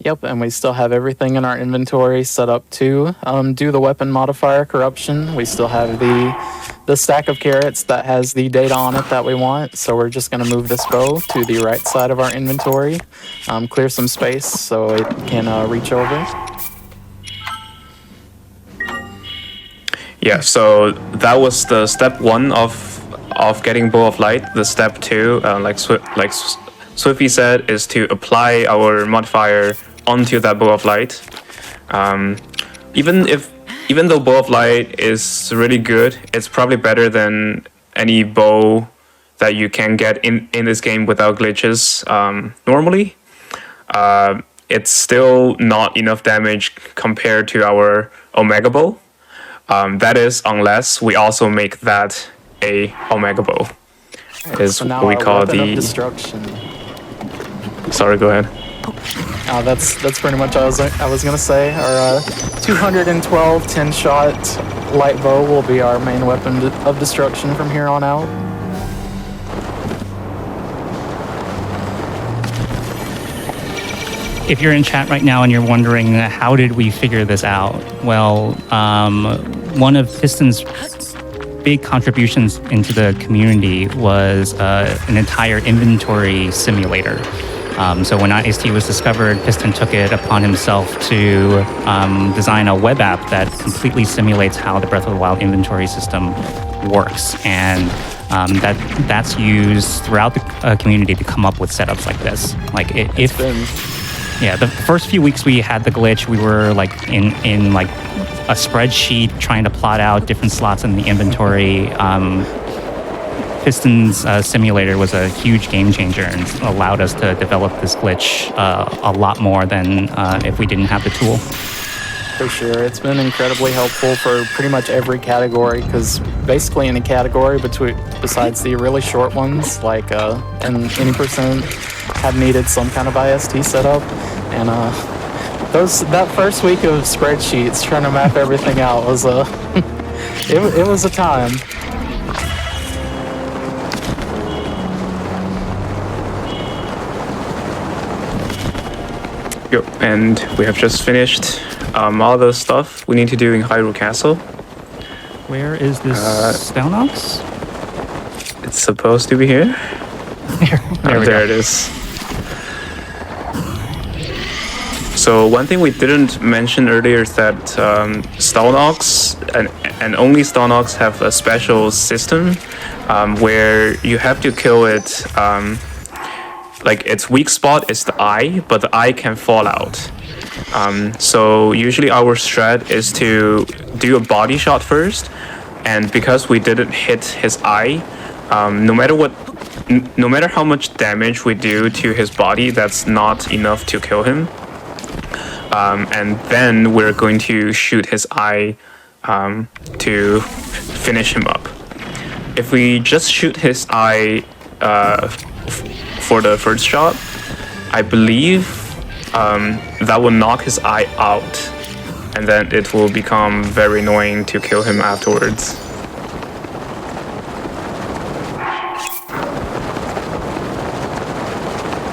Yep, and we still have everything in our inventory set up to do the weapon modifier corruption. We still have the stack of carrots that has the data on it that we want. So we're just going to move this bow to the right side of our inventory, clear some space so it can reach over. Yeah, so that was the step 1 of getting Bow of Light. The step 2, like Swiffy said, is to apply our modifier onto that Bow of Light. Even though Bow of Light is really good, it's probably better than any bow that you can get in this game without glitches normally. It's still not enough damage compared to our Omega Bow. That is unless we also make that a Omega Bow. is So now what we our call weapon of the. destruction. Sorry, go ahead. That's pretty much what I was gonna say. Our 212 10-shot light bow will be our main weapon of destruction from here on out. If you're in chat right now and you're wondering how did we figure this out, well, one of Piston's big contributions into the community was an entire inventory simulator. So when IST was discovered, Piston took it upon himself to design a web app that completely simulates how the Breath of the Wild inventory system works, and that's used throughout the community to come up with setups like this. Like the first few weeks we had the glitch, we were like in like a spreadsheet trying to plot out different slots in the inventory. Piston's simulator was a huge game changer and allowed us to develop this glitch a lot more than if we didn't have the tool. For sure, it's been incredibly helpful for pretty much every category, because basically any category besides the really short ones, like and any percent, have needed some kind of IST setup, and that first week of spreadsheets trying to map everything out was it was a time. Yep, and we have just finished all the stuff we need to do in Hyrule Castle. Where is this Stelnox? It's supposed to be here. There it is. So one thing we didn't mention earlier is that Stelnox and only Stelnox have a special system where you have to kill it. Like its weak spot is the eye, but the eye can fall out. So usually our strat is to do a body shot first, and because we didn't hit his eye, no matter how much damage we do to his body, that's not enough to kill him. And then we're going to shoot his eye to finish him up. If we just shoot his eye for the first shot, I believe that will knock his eye out, and then it will become very annoying to kill him afterwards.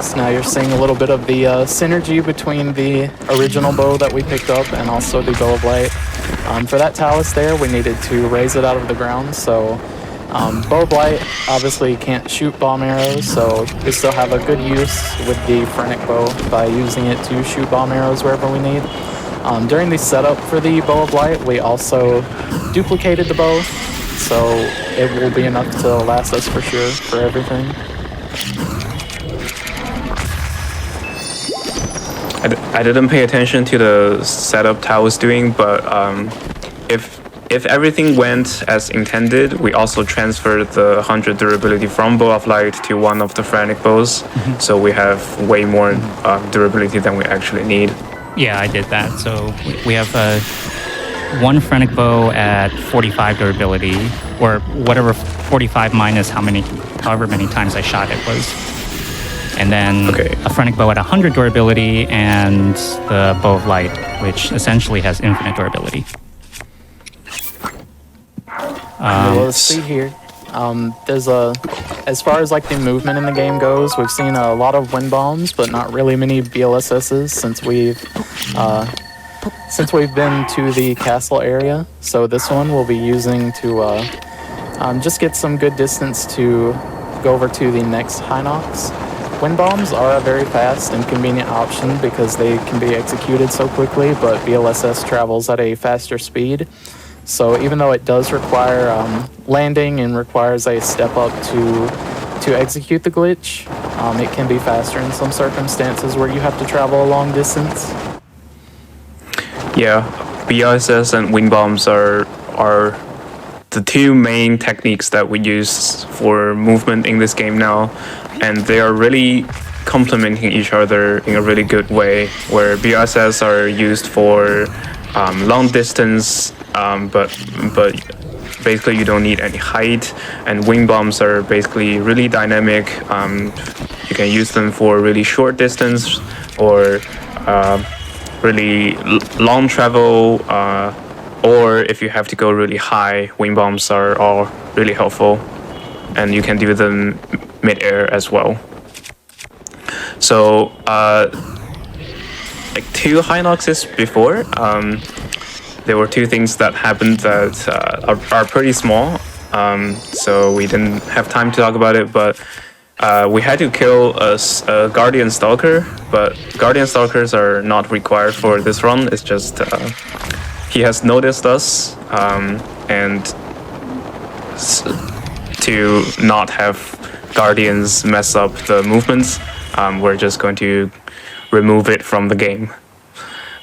So now you're seeing a little bit of the synergy between the original bow that we picked up and also the bow of light. For that talus there, we needed to raise it out of the ground, so bow of light obviously can't shoot bomb arrows, so we still have a good use with the Phrenic bow by using it to shoot bomb arrows wherever we need. During the setup for the bow of light, we also duplicated the bow, so it will be enough to last us for sure for everything. I didn't pay attention to the setup Tao was doing, but if everything went as intended, we also transferred the 100 durability from Bow of Light to one of the Phrenic bows, so we have way more durability than we actually need. Yeah, I did that. So we have one Phrenic bow at 45 durability, or whatever 45 minus however many times I shot it was. And then a Phrenic bow at 100 durability, and the Bow of Light, which essentially has infinite durability. Well, let's see here. There's as far as like the movement in the game goes, we've seen a lot of wind bombs, but not really many BLSSs since we've been to the castle area. So this one we'll be using to just get some good distance to go over to the next Hinox. Wind bombs are a very fast and convenient option because they can be executed so quickly, but BLSS travels at a faster speed. So even though it does require landing and requires a step up to execute the glitch, it can be faster in some circumstances where you have to travel a long distance. Yeah, BLSS and wind bombs are the two main techniques that we use for movement in this game now, and they are really complementing each other in a really good way, where BLSS are used for long distance, but basically you don't need any height, and wing bombs are basically really dynamic. You can use them for really short distance or really long travel, or if you have to go really high, wing bombs are all really helpful, and you can do them mid-air as well. So like 2 High Noxes before, there were 2 things that happened that are pretty small, so we didn't have time to talk about it, but we had to kill a Guardian Stalker, but Guardian Stalkers are not required for this run. It's just he has noticed us, and to not have Guardians mess up the movements, we're just going to remove it from the game.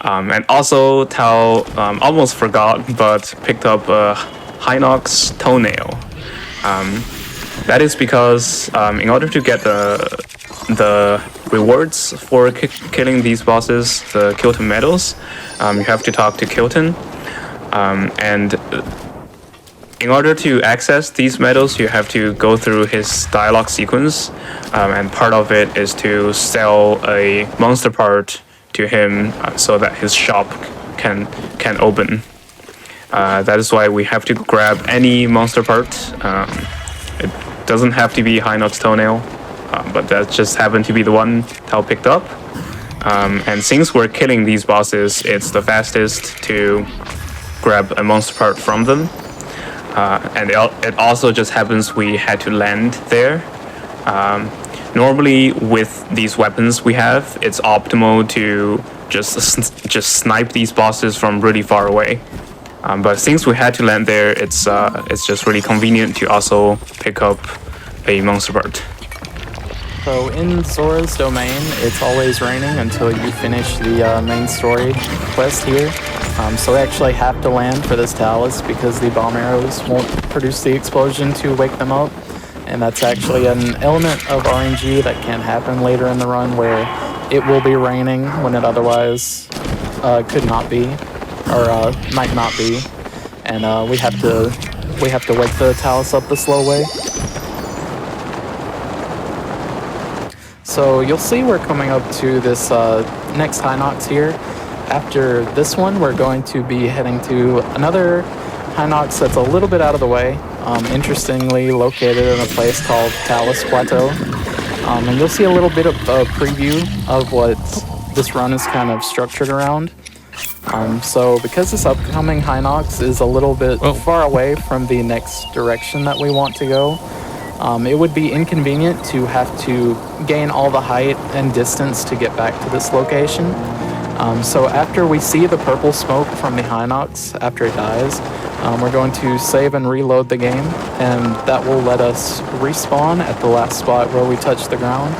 And also, Tao almost forgot, but picked up a High Nox Toenail. That is because in order to get the rewards for killing these bosses, the Kilton Medals, you have to talk to Kilton. And in order to access these medals, you have to go through his dialogue sequence, and part of it is to sell a monster part to him so that his shop can open. That is why we have to grab any monster part. It doesn't have to be High Nox Toenail, but that just happened to be the one Tao picked up. And since we're killing these bosses, it's the fastest to grab a monster part from them. And it also just happens we had to land there. Normally with these weapons we have, it's optimal to just snipe these bosses from really far away. But since we had to land there, it's just really convenient to also pick up a monster part. So in Zora's Domain, it's always raining until you finish the main story quest here. So we actually have to land for this Talus because the bomb arrows won't produce the explosion to wake them up. And that's actually an element of RNG that can happen later in the run where it will be raining when it otherwise could not be, or might not be. And we have to wake the Talus up the slow way. So you'll see we're coming up to this next High Nox here. After this one, we're going to be heading to another High Nox that's a little bit out of the way. Interestingly located in a place called Talus Plateau. And you'll see a little bit of a preview of what this run is kind of structured around. So because this upcoming High Nox is a little bit far away from the next direction that we want to go, it would be inconvenient to have to gain all the height and distance to get back to this location. So after we see the purple smoke from the High Nox, after it dies, we're going to save and reload the game, and that will let us respawn at the last spot where we touch the ground,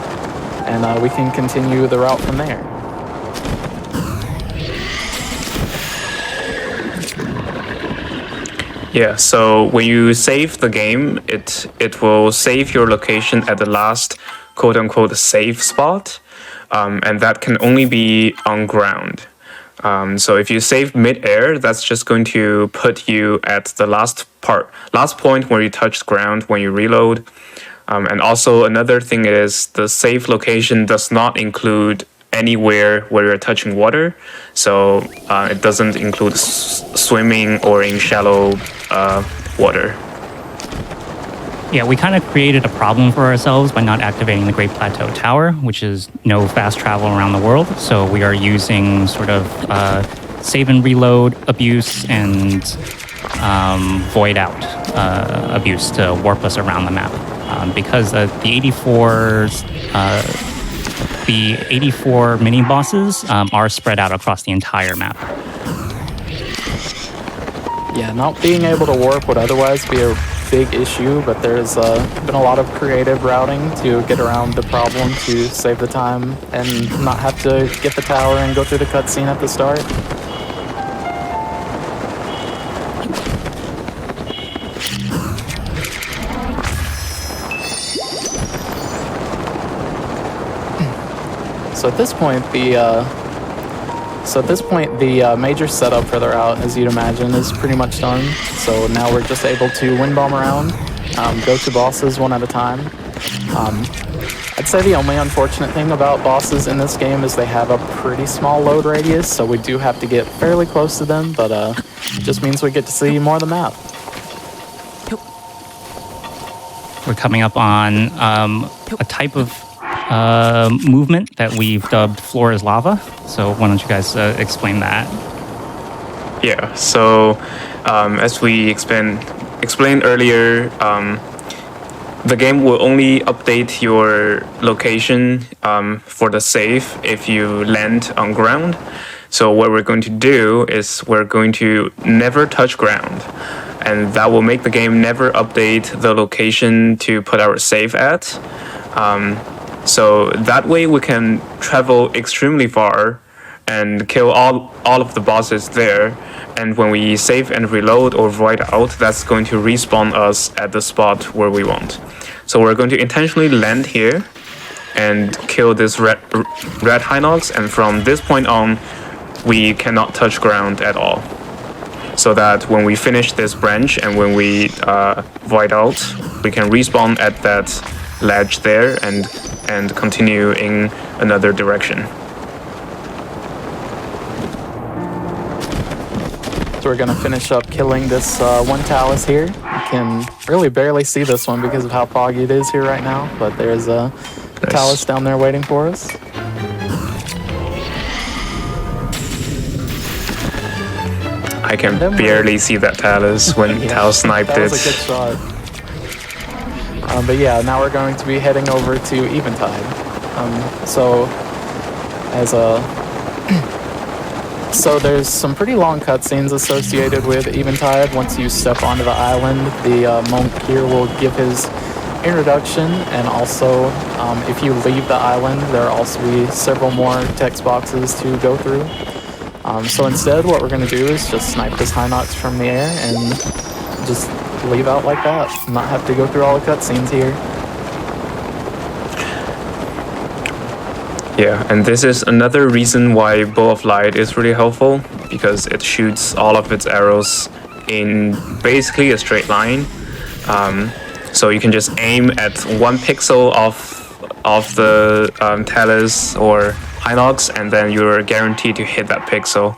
and we can continue the route from there. Yeah, so when you save the game, it will save your location at the last quote-unquote safe spot, and that can only be on ground. So if you save mid-air, that's just going to put you at the last point where you touch ground when you reload. And also another thing is the safe location does not include anywhere where you're touching water. So it doesn't include swimming or in shallow water. Yeah, we kind of created a problem for ourselves by not activating the Great Plateau Tower, which is no fast travel around the world. So we are using sort of save and reload abuse and void out abuse to warp us around the map. Because the 84 mini bosses are spread out across the entire map. Yeah, not being able to warp would otherwise be a big issue, but there's been a lot of creative routing to get around the problem to save the time and not have to get the tower and go through the cutscene at the start. So at this point, So at this point, the major setup for the route, as you'd imagine, is pretty much done. So now we're just able to wind bomb around, go to bosses one at a time. I'd say the only unfortunate thing about bosses in this game is they have a pretty small load radius, so we do have to get fairly close to them, but it just means we get to see more of the map. We're coming up on a type of movement that we've dubbed floor is lava. So why don't you guys explain that? Yeah, so as we explained earlier, the game will only update your location for the save if you land on ground. So what we're going to do is we're going to never touch ground. And that will make the game never update the location to put our save at. So that way we can travel extremely far and kill all of the bosses there. And when we save and reload or void out, that's going to respawn us at the spot where we want. So we're going to intentionally land here and kill this red Hinox. And from this point on, we cannot touch ground at all. So that when we finish this branch and when we void out, we can respawn at that ledge there and continue in another direction. So we're gonna finish up killing this one talus here. You can really barely see this one because of how foggy it is here right now, but there's a talus down there waiting for us. I can barely see that talus when Tal sniped that it. was a good shot. But yeah, now we're going to be heading over to Eventide. So there's some pretty long cutscenes associated with Eventide. Once you step onto the island, the monk here will give his introduction, and also if you leave the island, there will also be several more text boxes to go through. So instead, what we're going to do is just snipe this Hinox from the air and just leave out like that. Not have to go through all the cutscenes here. Yeah, and this is another reason why Bow of Light is really helpful, because it shoots all of its arrows in basically a straight line. So you can just aim at 1 pixel of the talus or Hinox, and then you're guaranteed to hit that pixel.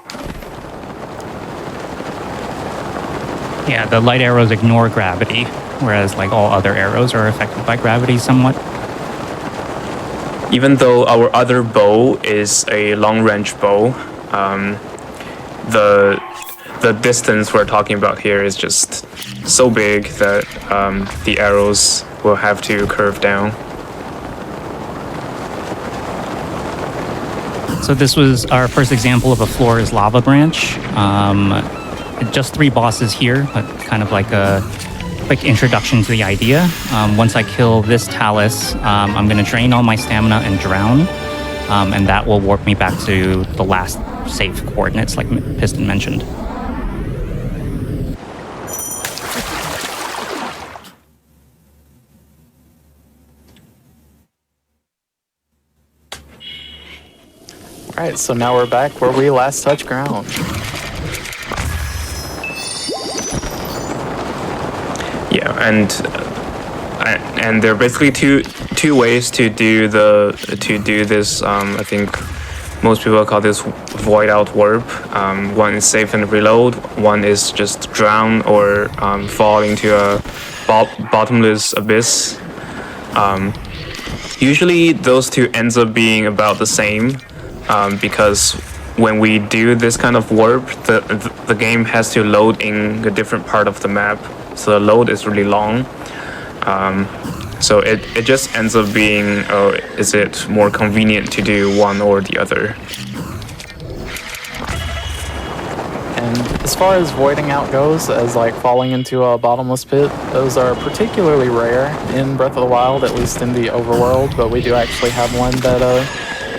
Yeah, the light arrows ignore gravity, whereas like all other arrows are affected by gravity somewhat. Even though our other bow is a long-range bow, the distance we're talking about here is just so big that the arrows will have to curve down. So this was our first example of a floor is lava branch. Just 3 bosses here, but kind of like a quick introduction to the idea. Once I kill this talus, I'm going to drain all my stamina and drown, and that will warp me back to the last safe coordinates like Piston mentioned. Alright, so now we're back where we last touched ground. Yeah, and there are basically two ways to do this. I think most people call this void out warp. One is save and reload. One is just drown or fall into a bottomless abyss. Usually those two ends up being about the same, because when we do this kind of warp, the game has to load in a different part of the map. So the load is really long. So it just ends up being, is it more convenient to do one or the other? And as far as voiding out goes, as like falling into a bottomless pit, those are particularly rare in Breath of the Wild, at least in the overworld, but we do actually have one that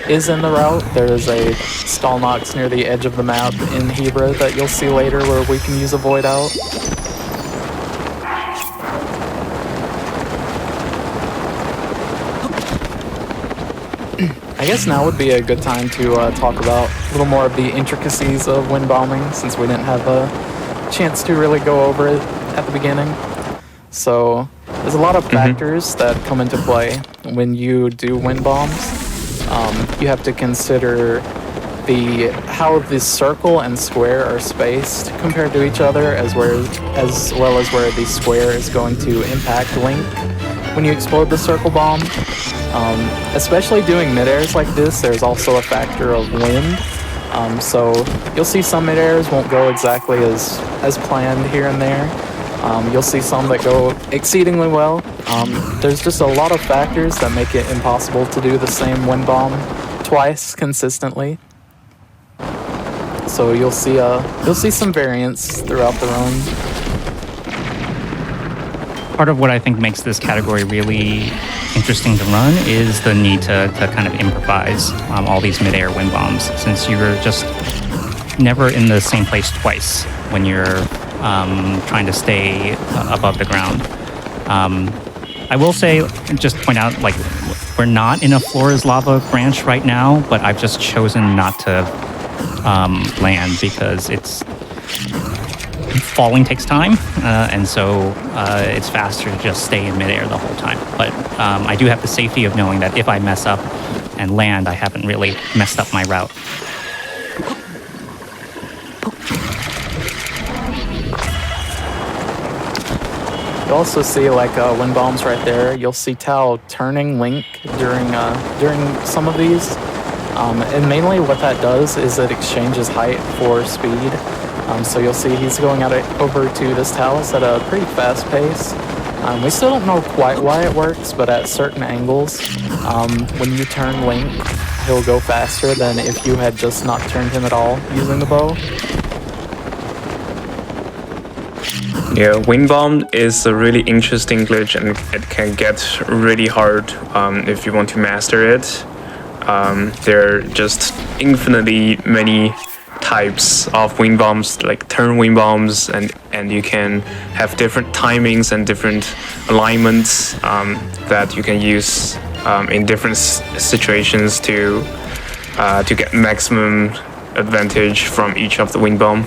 is in the route. There is a Stallnox near the edge of the map in Hebra that you'll see later where we can use a void out. I guess now would be a good time to talk about a little more of the intricacies of wind bombing, since we didn't have a chance to really go over it at the beginning. So there's a lot of factors that come into play when you do wind bombs. You have to consider how the circle and square are spaced compared to each other, as well as where the square is going to impact Link when you explode the circle bomb. Especially doing mid-airs like this, there's also a factor of wind. So you'll see some mid-airs won't go exactly as planned here and there. You'll see some that go exceedingly well. There's just a lot of factors that make it impossible to do the same wind bomb twice consistently. So you'll see some variance throughout the run. Part of what I think makes this category really interesting to run is the need to kind of improvise all these mid-air wind bombs, since you're just never in the same place twice when you're trying to stay above the ground. I will say, just point out, like, we're not in a floor is lava branch right now, but I've just chosen not to land because falling takes time, and so it's faster to just stay in midair the whole time. But I do have the safety of knowing that if I mess up and land, I haven't really messed up my route. You also see like wind bombs right there. You'll see Tao turning Link during some of these, and mainly what that does is it exchanges height for speed. So you'll see he's going over to this talus at a pretty fast pace. We still don't know quite why it works, but at certain angles, when you turn Link, he'll go faster than if you had just not turned him at all using the bow. Yeah, Wind Bomb is a really interesting glitch, and it can get really hard if you want to master it. There are just infinitely many types of wind bombs, like turn wind bombs, and you can have different timings and different alignments that you can use in different situations to get maximum advantage from each of the wind bomb.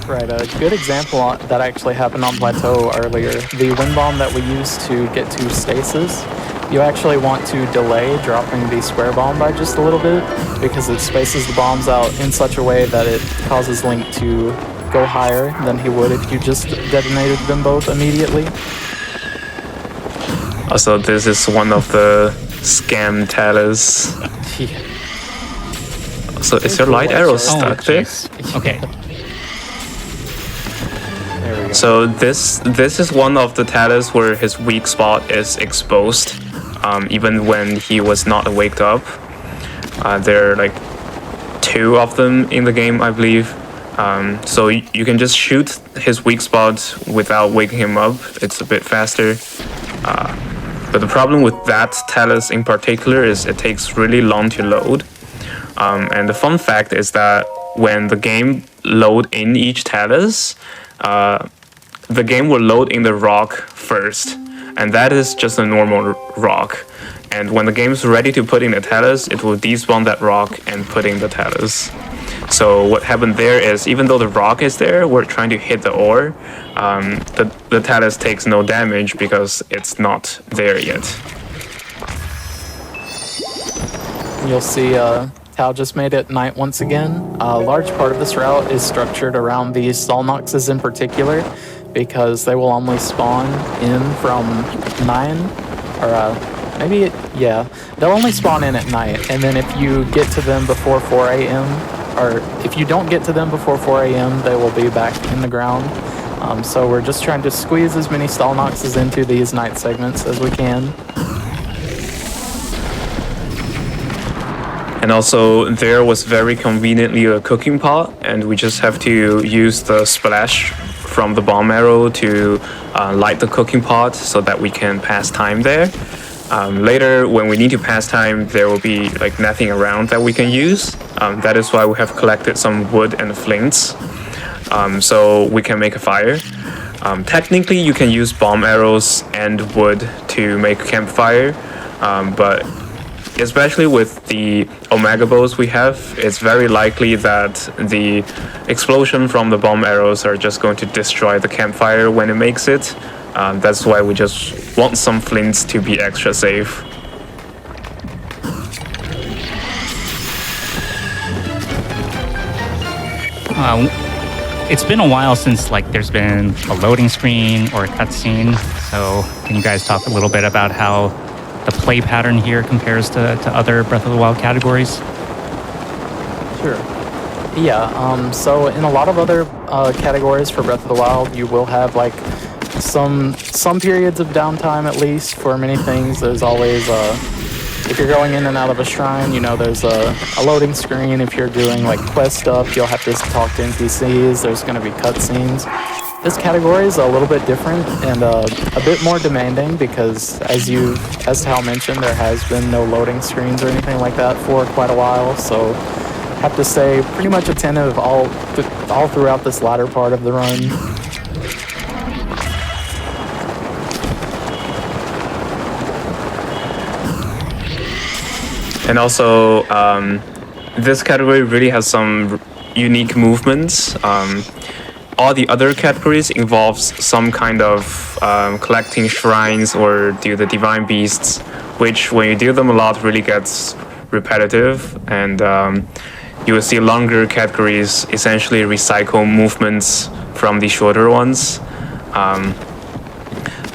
Right, a good example that actually happened on Plateau earlier. The wind bomb that we used to get to stasis, you actually want to delay dropping the square bomb by just a little bit, because it spaces the bombs out in such a way that it causes Link to go higher than he would if you just detonated them both immediately. Also, this is one of the scam talus. Yeah. So is your light arrow stuck there? Okay. There we go. So this is one of the talus where his weak spot is exposed, even when he was not waked up. There are like 2 of them in the game, I believe. So you can just shoot his weak spot without waking him up. It's a bit faster. But the problem with that talus in particular is it takes really long to load. And the fun fact is that when the game load in each talus, the game will load in the rock first, and that is just a normal rock. And when the game is ready to put in the talus, it will despawn that rock and put in the talus. So what happened there is, even though the rock is there, we're trying to hit the ore, the talus takes no damage because it's not there yet. You'll see Tao just made it night once again. A large part of this route is structured around the Stalnoxes in particular, because they will only spawn in from 9, or they'll only spawn in at night, and then if you get to them before 4 a.m., or if you don't get to them before 4 a.m., they will be back in the ground. So we're just trying to squeeze as many Stalnoxes into these night segments as we can. And also, there was very conveniently a cooking pot, and we just have to use the splash from the bomb arrow to light the cooking pot so that we can pass time there. Later, when we need to pass time, there will be like nothing around that we can use. That is why we have collected some wood and flints, so we can make a fire. Technically, you can use bomb arrows and wood to make a campfire, but especially with the Omega bows we have, it's very likely that the explosion from the bomb arrows are just going to destroy the campfire when it makes it. That's why we just want some flints to be extra safe. It's been a while since there's been a loading screen or a cutscene. So can you guys talk a little bit about how the play pattern here compares to other Breath of the Wild categories? Sure. Yeah, so in a lot of other categories for Breath of the Wild, you will have some periods of downtime at least for many things. There's always if you're going in and out of a shrine, there's a loading screen. If you're doing quest stuff, you'll have to talk to NPCs. There's going to be cutscenes. This category is a little bit different and a bit more demanding because, as Tal mentioned, there has been no loading screens or anything like that for quite a while. So, have to stay pretty much attentive all throughout this latter part of the run. And also, this category really has some unique movements. All the other categories involves some kind of collecting shrines or do the divine beasts, which when you do them a lot really gets repetitive, and you will see longer categories essentially recycle movements from the shorter ones.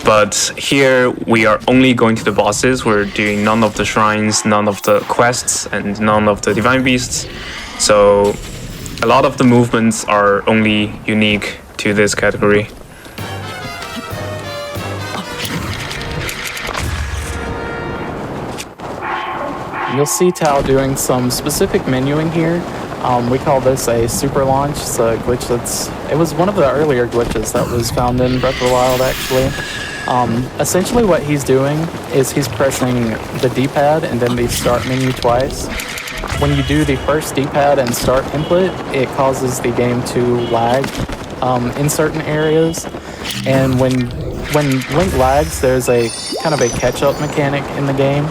But here we are only going to the bosses. We're doing none of the shrines, none of the quests, and none of the divine beasts. So a lot of the movements are only unique to this category. You'll see Tao doing some specific menuing here. We call this a super launch. It's a glitch it was one of the earlier glitches that was found in Breath of the Wild, actually. Essentially what he's doing is he's pressing the D-pad and then the start menu twice. When you do the first D-pad and start input, it causes the game to lag in certain areas. And when Link lags, there's a kind of a catch-up mechanic in the game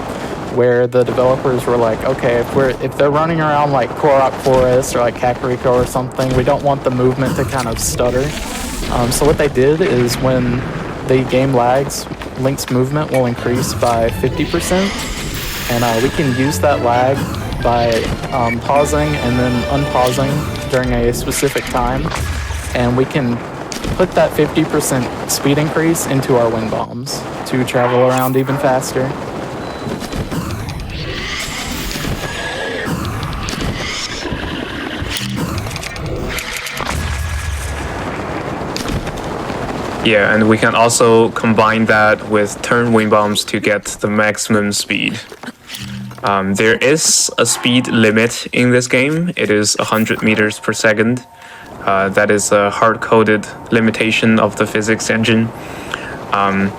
where the developers were like, okay, if they're running around like Korok Forest or like Kakariko or something, we don't want the movement to kind of stutter. So what they did is when the game lags, Link's movement will increase by 50%, and we can use that lag by pausing and then unpausing during a specific time, and we can put that 50% speed increase into our wind bombs to travel around even faster. Yeah, and we can also combine that with turn wind bombs to get the maximum speed. There is a speed limit in this game. It is 100 meters per second. That is a hard-coded limitation of the physics engine.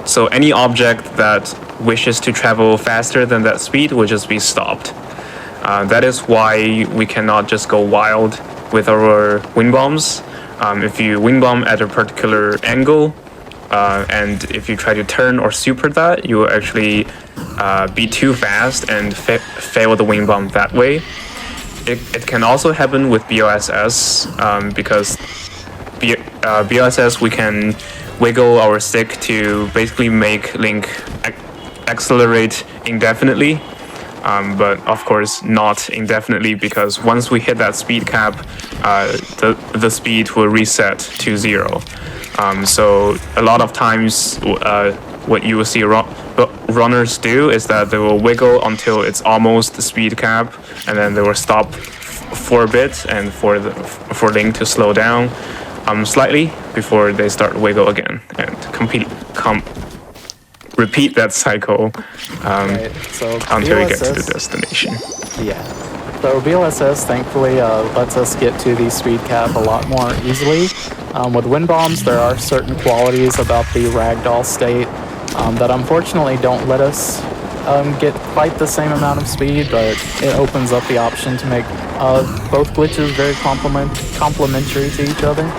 So any object that wishes to travel faster than that speed will just be stopped. That is why we cannot just go wild with our wind bombs. If you wind bomb at a particular angle, and if you try to turn or super that, you will actually be too fast and fail the wind bomb that way. It can also happen with BOSS, because BOSS we can wiggle our stick to basically make Link accelerate indefinitely. But of course not indefinitely, because once we hit that speed cap, the speed will reset to 0. So a lot of times what you will see runners do is that they will wiggle until it's almost the speed cap, and then they will stop for a bit and for Link to slow down slightly before they start wiggle again and repeat that cycle Right. So until we get to BLSS the destination. Yeah. So BLSS thankfully lets us get to the speed cap a lot more easily. With wind bombs, there are certain qualities about the ragdoll state that unfortunately don't let us get quite the same amount of speed, but it opens up the option to make both glitches very complementary to each other.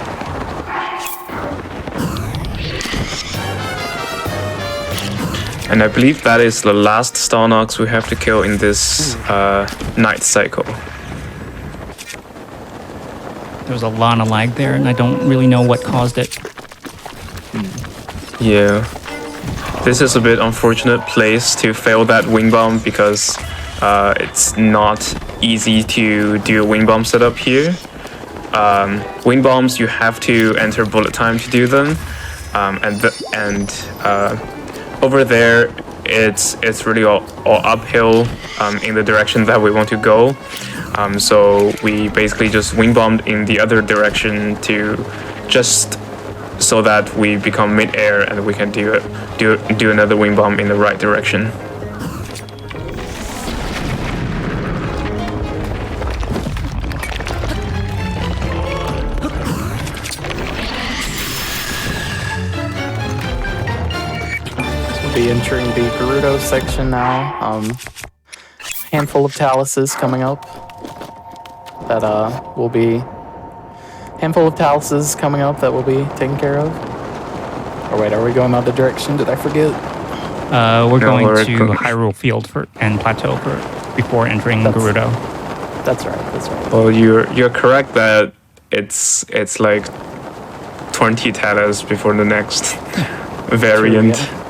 And I believe that is the last Stalnox we have to kill in this night cycle. There was a lot of lag there, and I don't really know what caused it. Yeah. This is a bit unfortunate place to fail that wing bomb because it's not easy to do a wing bomb setup here. Wing bombs, you have to enter bullet time to do them, and over there it's really all uphill in the direction that we want to go. So we basically just wing bombed in the other direction to just so that we become mid-air and we can do another wing bomb in the right direction. Be entering the Gerudo section now. Handful of taluses coming up that will be taken care of. Oh wait, are we going other direction? Did I forget? We're going we're to Hyrule Field and Plateau before entering Gerudo. That's right. Well, you're correct that it's like 20 talas before the next variant. True, yeah.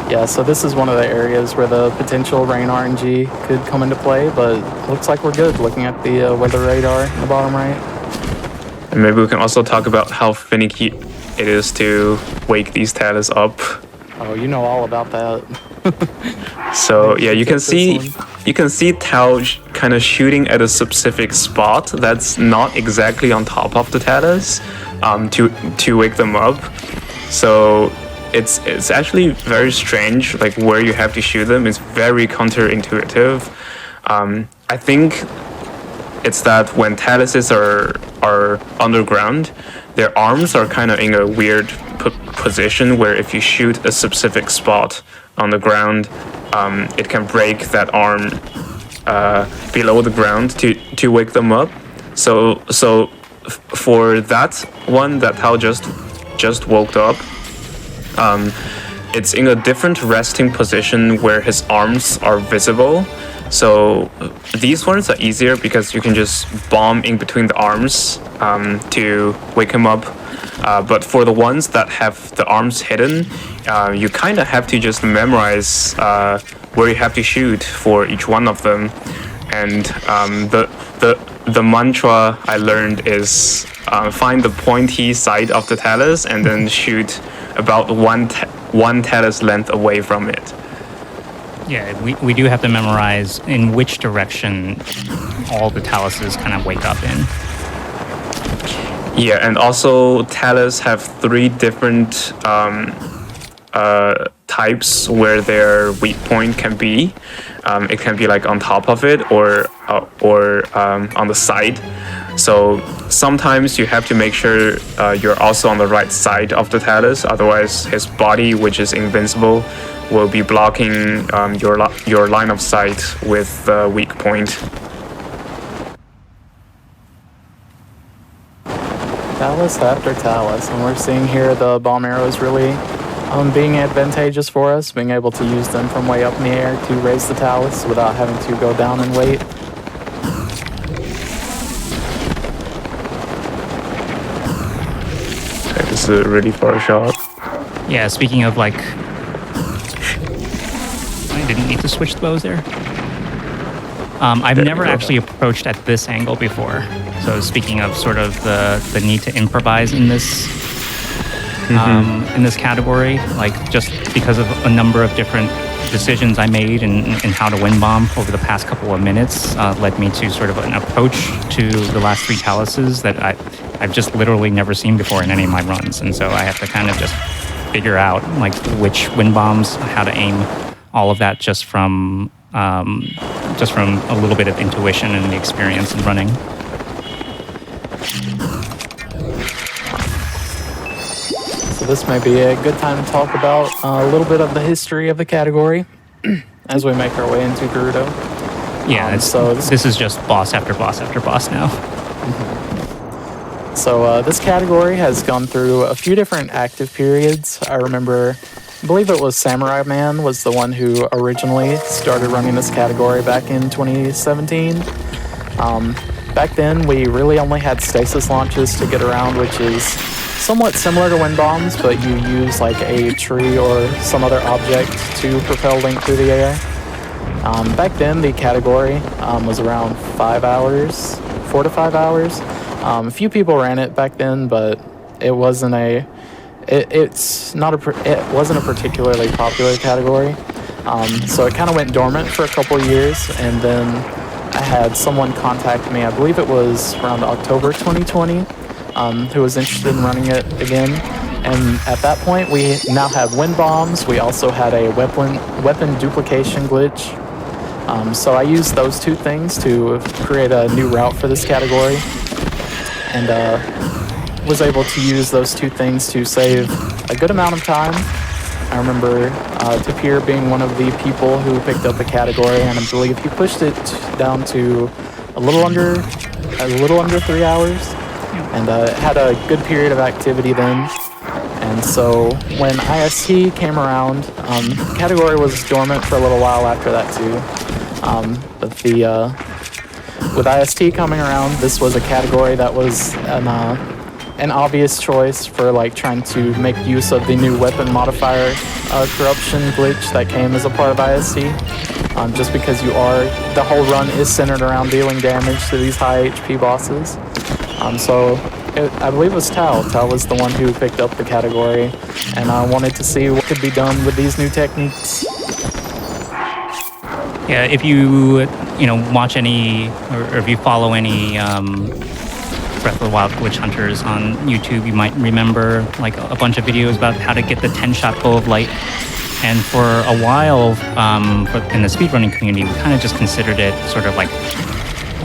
Yeah, so this is one of the areas where the potential rain RNG could come into play, but looks like we're good looking at the weather radar in the bottom right. And maybe we can also talk about how finicky it is to wake these talas up. Oh, you know all about that. So yeah, you can see Tao kind of shooting at a specific spot that's not exactly on top of the talas to wake them up. So it's actually very strange, like where you have to shoot them. It's very counterintuitive. I think it's that when taluses are underground, their arms are kind of in a weird position where if you shoot a specific spot on the ground, it can break that arm below the ground to wake them up. So for that one that Tao just woke up, it's in a different resting position where his arms are visible. So these ones are easier because you can just bomb in between the arms to wake him up. But for the ones that have the arms hidden, you kind of have to just memorize where you have to shoot for each one of them. And the mantra I learned is find the pointy side of the talus and then shoot about one talus length away from it. Yeah, we do have to memorize in which direction all the taluses kind of wake up in. Yeah, and also talus have 3 different types where their weak point can be. It can be like on top of it or on the side. So sometimes you have to make sure you're also on the right side of the talus. Otherwise, his body, which is invincible, will be blocking your line of sight with the weak point. Talus after talus, and we're seeing here the bomb arrows really being advantageous for us, being able to use them from way up in the air to raise the talus without having to go down and wait. Okay, this is a really far shot. Yeah, speaking of like... I didn't need to switch the bows there. I've never actually approached at this angle before. So speaking of sort of the need to improvise in this category, like just because of a number of different decisions I made in how to win bomb over the past couple of minutes led me to sort of an approach to the last 3 taluses that I've just literally never seen before in any of my runs. And so I have to kind of just figure out like which win bombs, how to aim, all of that just from a little bit of intuition and the experience in running. So this may be a good time to talk about a little bit of the history of the category as we make our way into Gerudo. Yeah, so this is just boss after boss after boss now. So this category has gone through a few different active periods. I believe it was Samurai Man was the one who originally started running this category back in 2017. Back then, we really only had stasis launches to get around, which is somewhat similar to wind bombs, but you use like a tree or some other object to propel Link through the air. Back then, the category was around 5 hours, 4 to 5 hours. A few people ran it back then, but it wasn't a particularly popular category. So it kind of went dormant for a couple of years, and then I had someone contact me, I believe it was around October 2020, who was interested in running it again. And at that point, we now had wind bombs. We also had a weapon duplication glitch. So I used those two things to create a new route for this category, and was able to use those two things to save a good amount of time. I remember Tapir being one of the people who picked up the category, and I believe he pushed it down to a little under 3 hours, and had a good period of activity then. And so when IST came around, the category was dormant for a little while after that too. But with IST coming around, this was a category that was an obvious choice for like trying to make use of the new weapon modifier corruption glitch that came as a part of IST. Just because the whole run is centered around dealing damage to these high HP bosses. I believe it was Tao. Tao was the one who picked up the category, and I wanted to see what could be done with these new techniques. Yeah, if you watch any or if you follow any Breath of the Wild glitch hunters on YouTube, you might remember like a bunch of videos about how to get the 10-shot bow of light. And for a while, in the speedrunning community, we kind of just considered it sort of like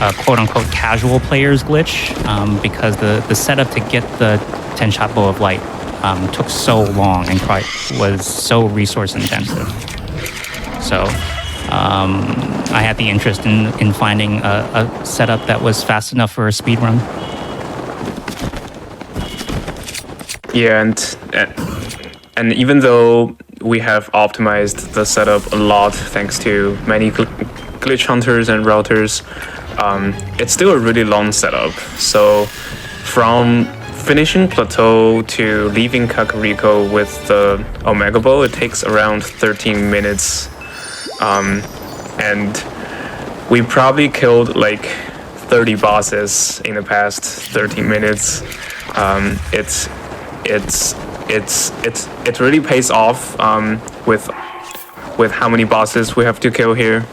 a quote-unquote casual player's glitch, because the setup to get the 10-shot bow of light took so long and was so resource intensive. So I had the interest in finding a setup that was fast enough for a speedrun. Yeah, and even though we have optimized the setup a lot thanks to many glitch hunters and routers, it's still a really long setup. So from finishing Plateau to leaving Kakariko with the Omega Bow, it takes around 13 minutes. And we probably killed like 30 bosses in the past 13 minutes. It really pays off with how many bosses we have to kill here.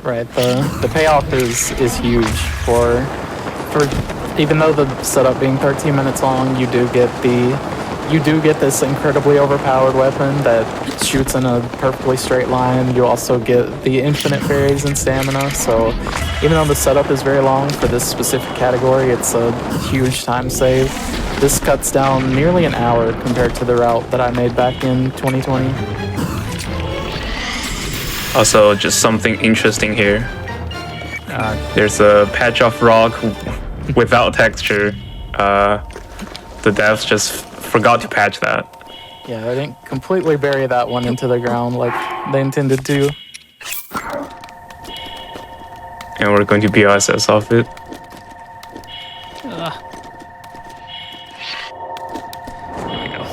Right, the payoff is huge for even though the setup being 13 minutes long, you do get this incredibly overpowered weapon that shoots in a perfectly straight line. You also get the infinite fairies and stamina. So even though the setup is very long for this specific category, it's a huge time save. This cuts down nearly an hour compared to the route that I made back in 2020. Also, just something interesting here. There's a patch of rock without texture. The devs just forgot to patch that. Yeah, they didn't completely bury that one into the ground like they intended to. And we're going to BOSS off it. There we go.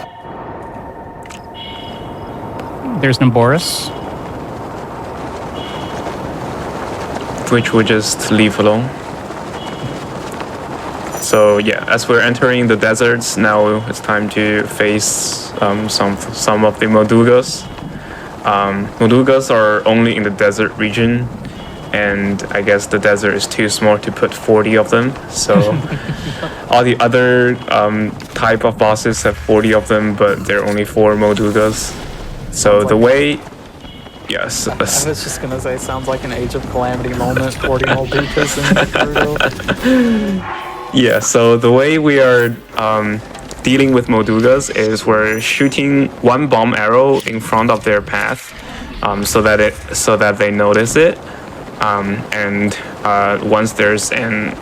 There's Namboris. Which we'll just leave alone. So yeah, as we're entering the deserts, now it's time to face some of the Moldugas. Moldugas are only in the desert region, and I guess the desert is too small to put 40 of them. So all the other type of bosses have 40 of them, but there are only 4 Moldugas. So the way... Yes. I was just gonna say, sounds like an Age of Calamity moment. 40 Moldugas in Naruto. Yeah, so the way we are dealing with Moldugas is we're shooting one bomb arrow in front of their path, so that they notice it, and once there's an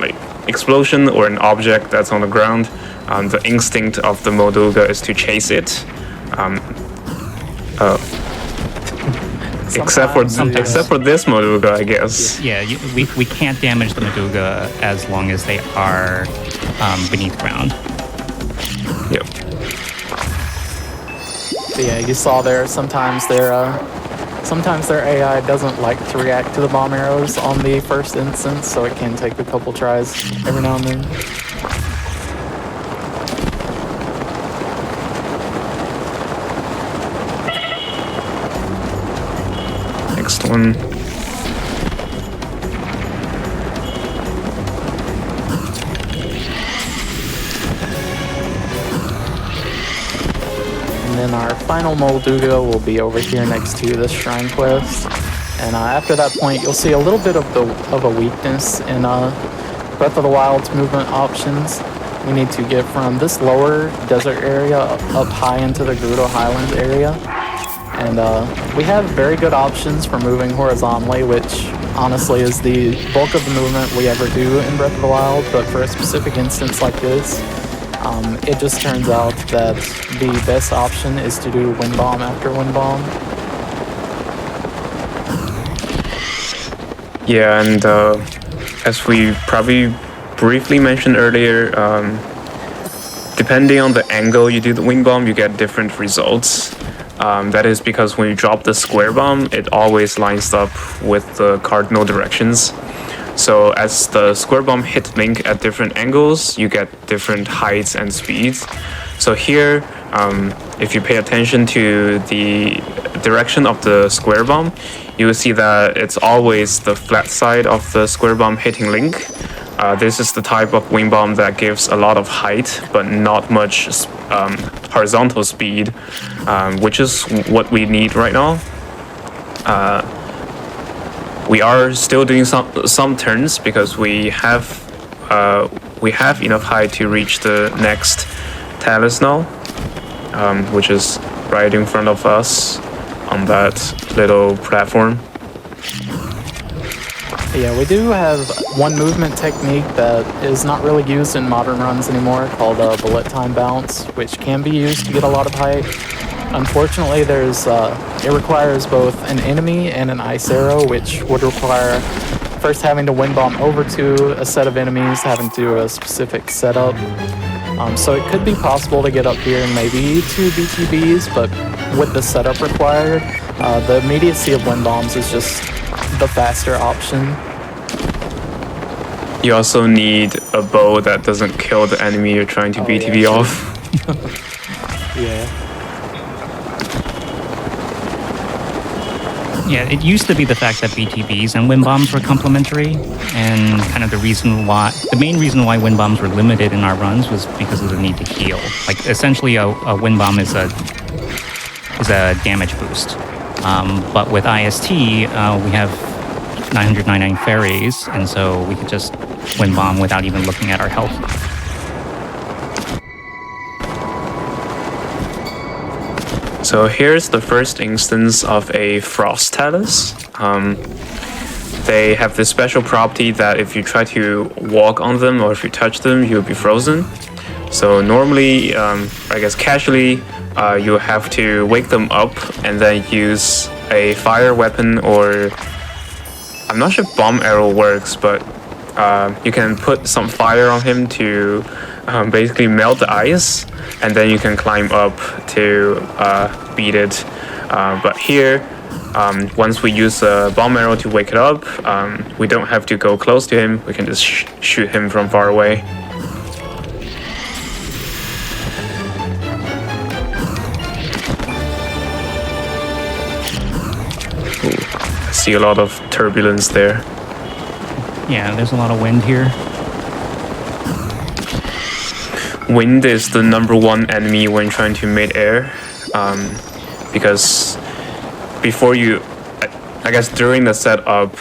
explosion or an object that's on the ground, the instinct of the Molduga is to chase it. Except for this Molduga, I guess. Yeah, we can't damage the Molduga as long as they are beneath ground. Yep. But yeah, you saw there sometimes their AI doesn't like to react to the bomb arrows on the first instance, so it can take a couple tries every now and then. Next one. And then our final Molduga will be over here next to the Shrine Quest. And after that point, you'll see a little bit of a weakness in Breath of the Wild's movement options. We need to get from this lower desert area up high into the Gerudo Highlands area. And we have very good options for moving horizontally, which honestly is the bulk of the movement we ever do in Breath of the Wild. But for a specific instance like this, it just turns out that the best option is to do Wind Bomb after Wind Bomb. Yeah, and as we probably briefly mentioned earlier, depending on the angle you do the Wind Bomb, you get different results. That is because when you drop the square bomb, it always lines up with the cardinal directions. So as the square bomb hit Link at different angles, you get different heights and speeds. So here, if you pay attention to the direction of the square bomb, you will see that it's always the flat side of the square bomb hitting Link. This is the type of Wind Bomb that gives a lot of height, but not much horizontal speed, which is what we need right now. We are still doing some turns because we have enough height to reach the next talus now, which is right in front of us on that little platform. Yeah, we do have one movement technique that is not really used in modern runs anymore called bullet time bounce, which can be used to get a lot of height. Unfortunately, it requires both an enemy and an ice arrow, which would require first having to Wind Bomb over to a set of enemies, having to do a specific setup. So it could be possible to get up here in maybe 2 BTBs, but with the setup required, the immediacy of Wind Bombs is just the faster option. You also need a bow that doesn't kill the enemy you're trying to BTB off. Yeah. Yeah, it used to be the fact that BTBs and Wind Bombs were complementary, and kind of the main reason why Wind Bombs were limited in our runs was because of the need to heal. Like essentially, a Wind Bomb is a damage boost. But with IST, we have 999 fairies, and so we could just Wind Bomb without even looking at our health. So here's the first instance of a Frost Talus. They have this special property that if you try to walk on them or if you touch them, you'll be frozen. So normally, I guess casually, you have to wake them up and then use a fire weapon, or I'm not sure if bomb arrow works, but you can put some fire on him to basically melt the ice, and then you can climb up to beat it. But here, once we use a bomb arrow to wake it up, we don't have to go close to him. We can just shoot him from far away. I see a lot of turbulence there. Yeah, there's a lot of wind here. Wind is the #1 enemy when trying to mid-air, because before you, I guess during the setup,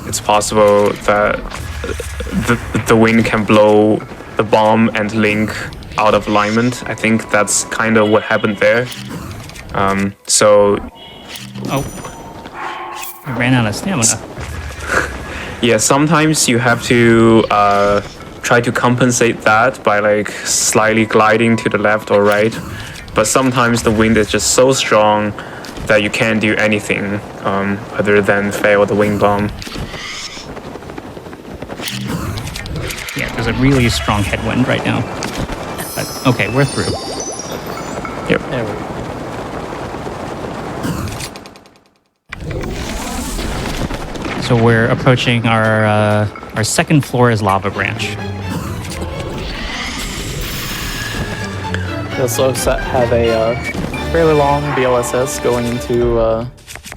it's possible that the wind can blow the bomb and Link out of alignment. I think that's kind of what happened there. Oh, I ran out of stamina. Yeah, sometimes you have to try to compensate that by like slightly gliding to the left or right. But sometimes the wind is just so strong that you can't do anything other than fail the wing bomb. Yeah, there's a really strong headwind right now. But, okay, we're through. Yep. There we go. So we're approaching our second floor is Lava Branch. We also have a fairly long BLSS going into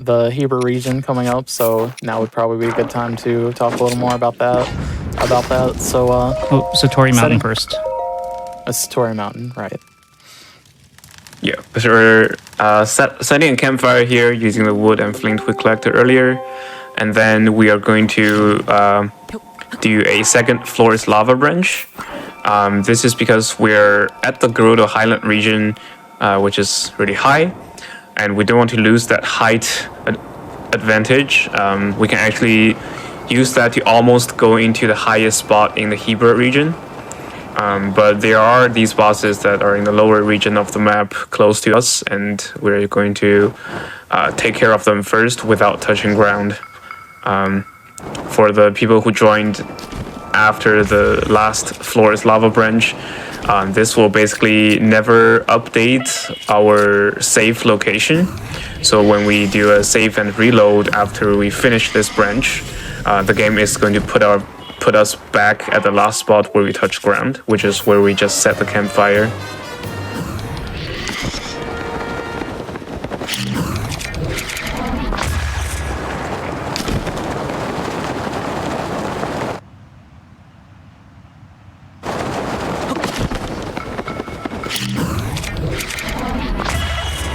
the Heber region coming up, so now would probably be a good time to talk a little more about that. So, Oh, Satori Mountain first. Satori Mountain, right? Yeah, so we're setting a campfire here using the wood and flint we collected earlier, and then we are going to do a second floor is Lava Branch. This is because we're at the Gerudo Highland region, which is really high, and we don't want to lose that height advantage. We can actually use that to almost go into the highest spot in the Hebert region. But there are these bosses that are in the lower region of the map close to us, and we're going to take care of them first without touching ground. For the people who joined after the last floor is Lava Branch, this will basically never update our save location. So when we do a save and reload after we finish this branch, the game is going to put us back at the last spot where we touched ground, which is where we just set the campfire.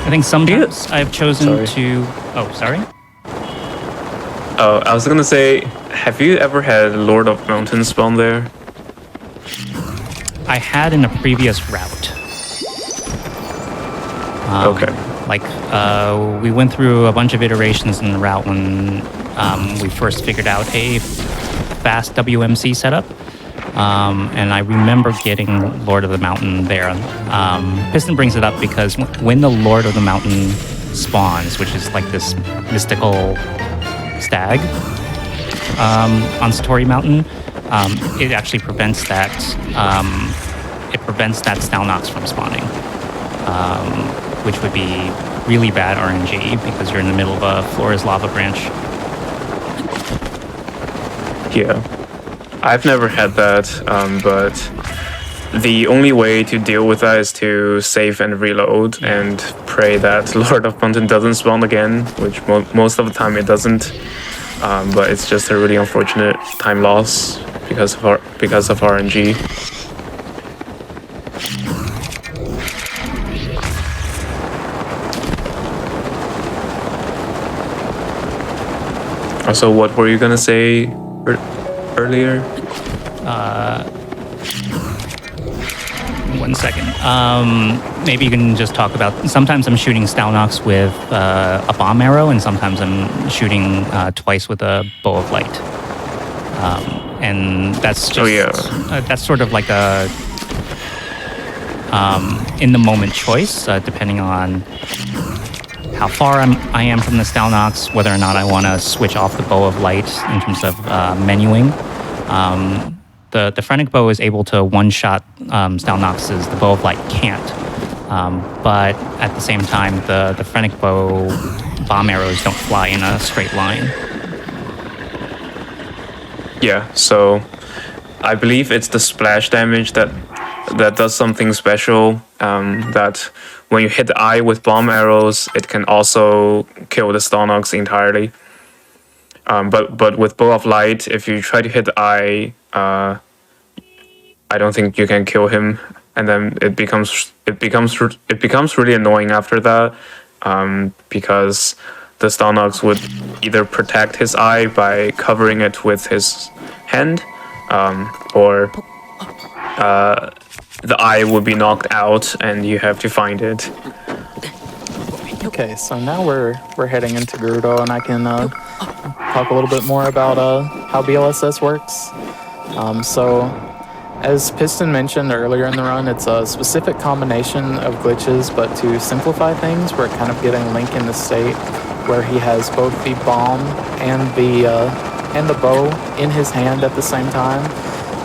I think sometimes I've chosen Sorry. to... Oh, sorry? I was gonna say, have you ever had Lord of Mountains spawn there? I had in a previous route. Okay. Like, we went through a bunch of iterations in the route when we first figured out a fast WMC setup. And I remember getting Lord of the Mountain there. Piston brings it up because when the Lord of the Mountain spawns, which is like this mystical stag on Satori Mountain, it actually prevents that Stalnox from spawning, which would be really bad RNG because you're in the middle of a Flora's Lava Branch. Yeah. I've never had that, but the only way to deal with that is to save and reload and pray that Lord of Mountain doesn't spawn again, which most of the time it doesn't. But it's just a really unfortunate time loss because of RNG. Also, what were you gonna say earlier? 1 second. Maybe you can just talk about. Sometimes I'm shooting Stalnox with a bomb arrow, and sometimes I'm shooting twice with a bow of light. And that's just that's sort of like a in the moment choice, depending on how far I am from the Stalnox, whether or not I want to switch off the bow of light in terms of menuing. The Phrenic bow is able to one-shot Stalnoxes, the bow of light can't. But at the same time, the Phrenic bow bomb arrows don't fly in a straight line. Yeah, so I believe it's the splash damage that does something special. That when you hit the eye with bomb arrows, it can also kill the Stalnox entirely. But with bow of light, if you try to hit the eye, I don't think you can kill him, and then it becomes really annoying after that, because the Stalnox would either protect his eye by covering it with his hand, or the eye would be knocked out and you have to find it. Okay, so now we're heading into Gerudo, and I can talk a little bit more about how BLSS works. So, as Piston mentioned earlier in the run, it's a specific combination of glitches, but to simplify things, we're kind of getting Link in the state where he has both the bomb and the bow in his hand at the same time.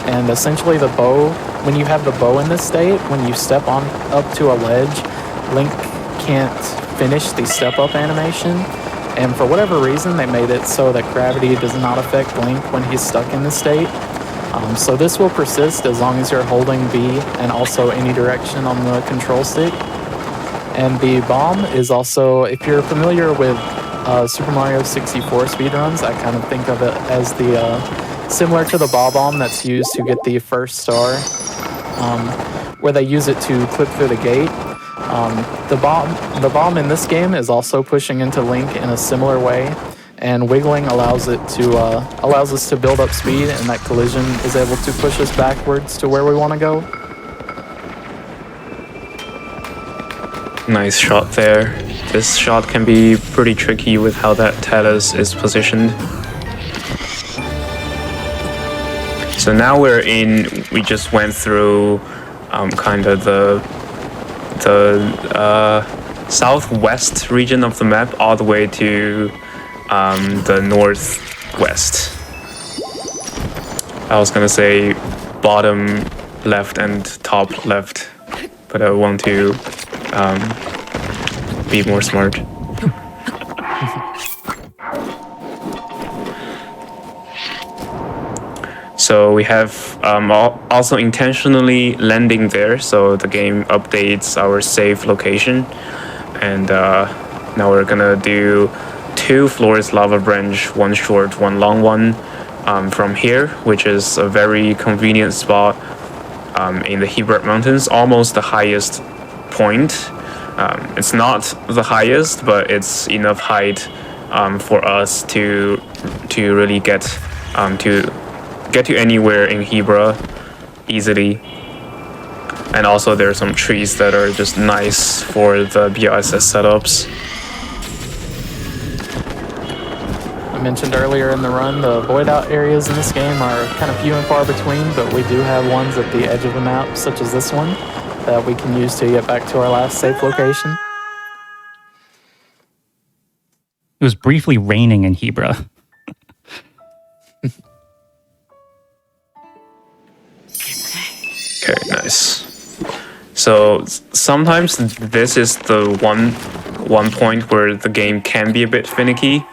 And essentially the bow, when you have the bow in this state, when you step on up to a ledge, Link can't finish the step up animation. And for whatever reason, they made it so that gravity does not affect Link when he's stuck in this state. So this will persist as long as you're holding B and also any direction on the control stick. And the bomb is also, if you're familiar with Super Mario 64 speedruns, I kind of think of it as the similar to the ball bomb that's used to get the first star, where they use it to clip through the gate. The bomb in this game is also pushing into Link in a similar way, and wiggling allows us to build up speed, and that collision is able to push us backwards to where we want to go. Nice shot there. This shot can be pretty tricky with how that talus is positioned. So now we just went through kind of the southwest region of the map all the way to the northwest. I was gonna say bottom left and top left, but I want to be more smart. So we have also intentionally landing there, so the game updates our safe location. And now we're gonna do 2 floors lava branch, 1 short, 1 long one from here, which is a very convenient spot in the Hebert Mountains, almost the highest point. It's not the highest, but it's enough height for us to really get to anywhere in Hebra easily. And also there are some trees that are just nice for the BLSS setups. I mentioned earlier in the run, the void out areas in this game are kind of few and far between, but we do have ones at the edge of the map, such as this one, that we can use to get back to our last safe location. It was briefly raining in Hebra. Okay, nice. So sometimes this is the one point where the game can be a bit finicky.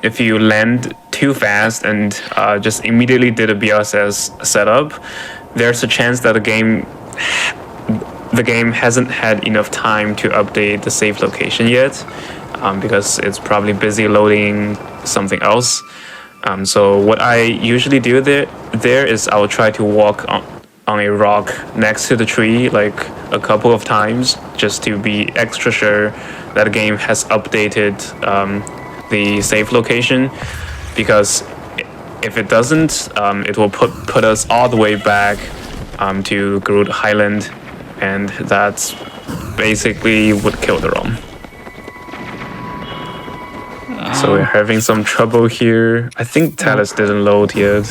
If you land too fast and just immediately did a BSS setup, there's a chance that the game hasn't had enough time to update the safe location yet, because it's probably busy loading something else. So what I usually do there is I'll try to walk on a rock next to the tree like a couple of times, just to be extra sure that the game has updated the safe location, because if it doesn't, it will put us all the way back to Groot Highland, and that's basically would kill the ROM. So we're having some trouble here. I think Talus didn't load yet.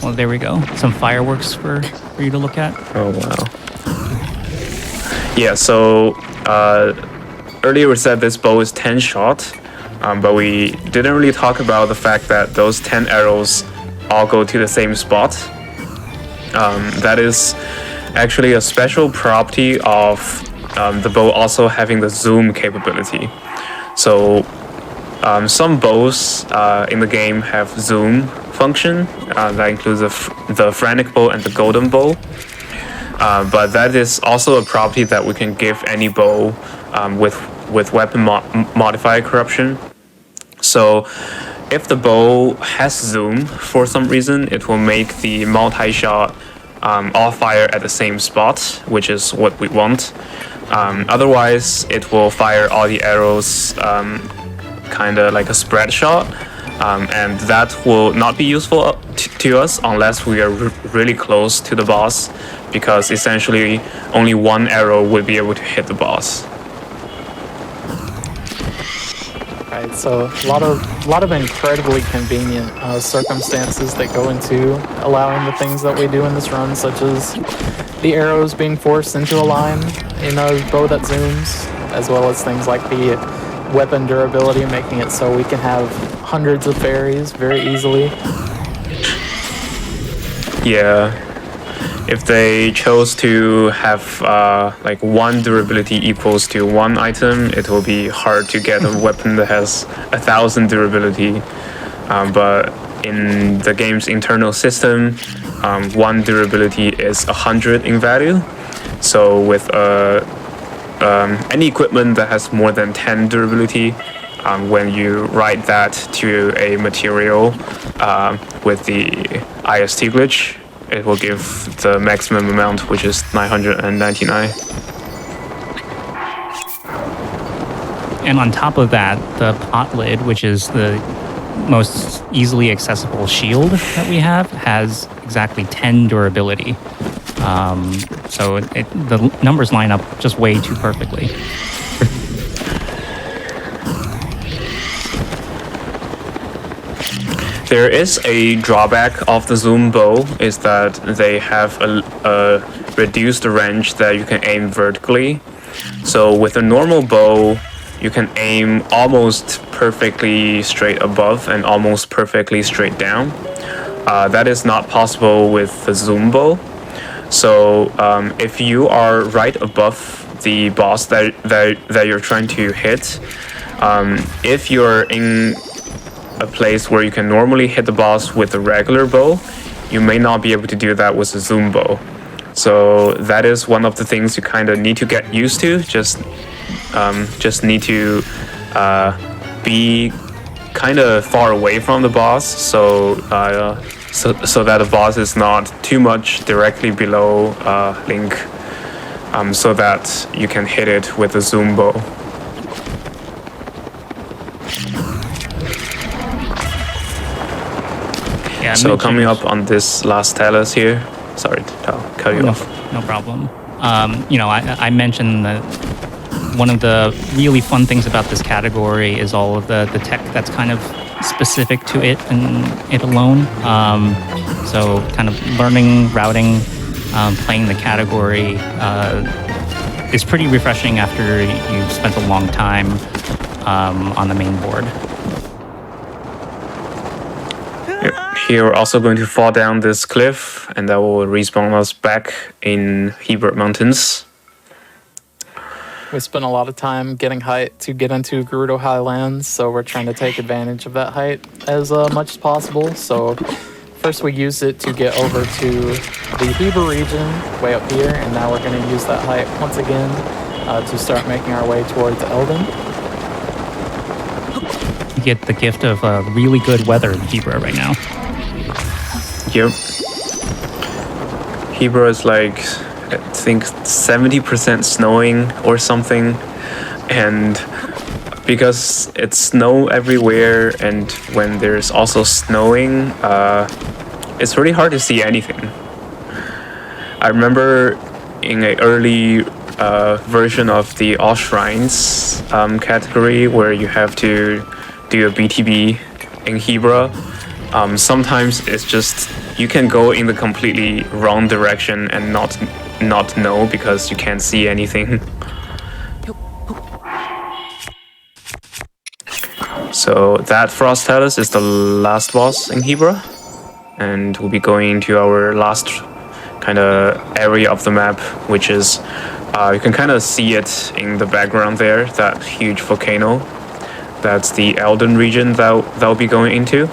Well, there we go. Some fireworks for you to look at. Oh, wow. Yeah, so earlier we said this bow is 10 shot, but we didn't really talk about the fact that those 10 arrows all go to the same spot. That is actually a special property of the bow also having the zoom capability. So some bows in the game have zoom function. That includes the frantic bow and the golden bow. But that is also a property that we can give any bow with weapon modifier corruption. So if the bow has zoom for some reason, it will make the multi-shot all fire at the same spot, which is what we want. Otherwise, it will fire all the arrows kind of like a spread shot, and that will not be useful to us unless we are really close to the boss, because essentially only one arrow would be able to hit the boss. Right, so a lot of incredibly convenient circumstances that go into allowing the things that we do in this run, such as the arrows being forced into a line in a bow that zooms, as well as things like the weapon durability, making it so we can have hundreds of fairies very easily. Yeah. If they chose to have like one durability equals to one item, it will be hard to get a weapon that has 1,000 durability. But in the game's internal system, one durability is 100 in value. So with any equipment that has more than 10 durability, when you write that to a material with the IST glitch, it will give the maximum amount, which is 999. And on top of that, the pot lid, which is the most easily accessible shield that we have, has exactly 10 durability. So the numbers line up just way too perfectly. There is a drawback of the zoom bow, is that they have a reduced range that you can aim vertically. So with a normal bow, you can aim almost perfectly straight above and almost perfectly straight down. That is not possible with the zoom bow. So if you are right above the boss that you're trying to hit, if you're in a place where you can normally hit the boss with a regular bow, you may not be able to do that with a zoom bow. So that is one of the things you kind of need to get used to. Just need to be kind of far away from the boss, so that the boss is not too much directly below Link, so that you can hit it with a zoom bow. Yeah, So coming up on this last talus here. Sorry to cut you off. No problem. I mentioned that one of the really fun things about this category is all of the tech that's kind of specific to it and it alone. So kind of learning, routing, playing the category is pretty refreshing after you've spent a long time on the main board. Here we're also going to fall down this cliff, and that will respawn us back in Hebert Mountains. We spent a lot of time getting height to get into Gerudo Highlands, so we're trying to take advantage of that height as much as possible. So first we used it to get over to the Heber region, way up here, and now we're going to use that height once again to start making our way towards Eldon. You get the gift of really good weather in Hebra right now. Yep. Hebra is like, I think 70% snowing or something, and because it's snow everywhere, and when there's also snowing, it's really hard to see anything. I remember in an early version of the All Shrines category where you have to do a BTB in Hebra, sometimes it's just you can go in the completely wrong direction and not know because you can't see anything. So that Frost Talus is the last boss in Hebra, and we'll be going to our last kind of area of the map, which is you can kind of see it in the background there, that huge volcano. That's the Eldon region that we'll be going into.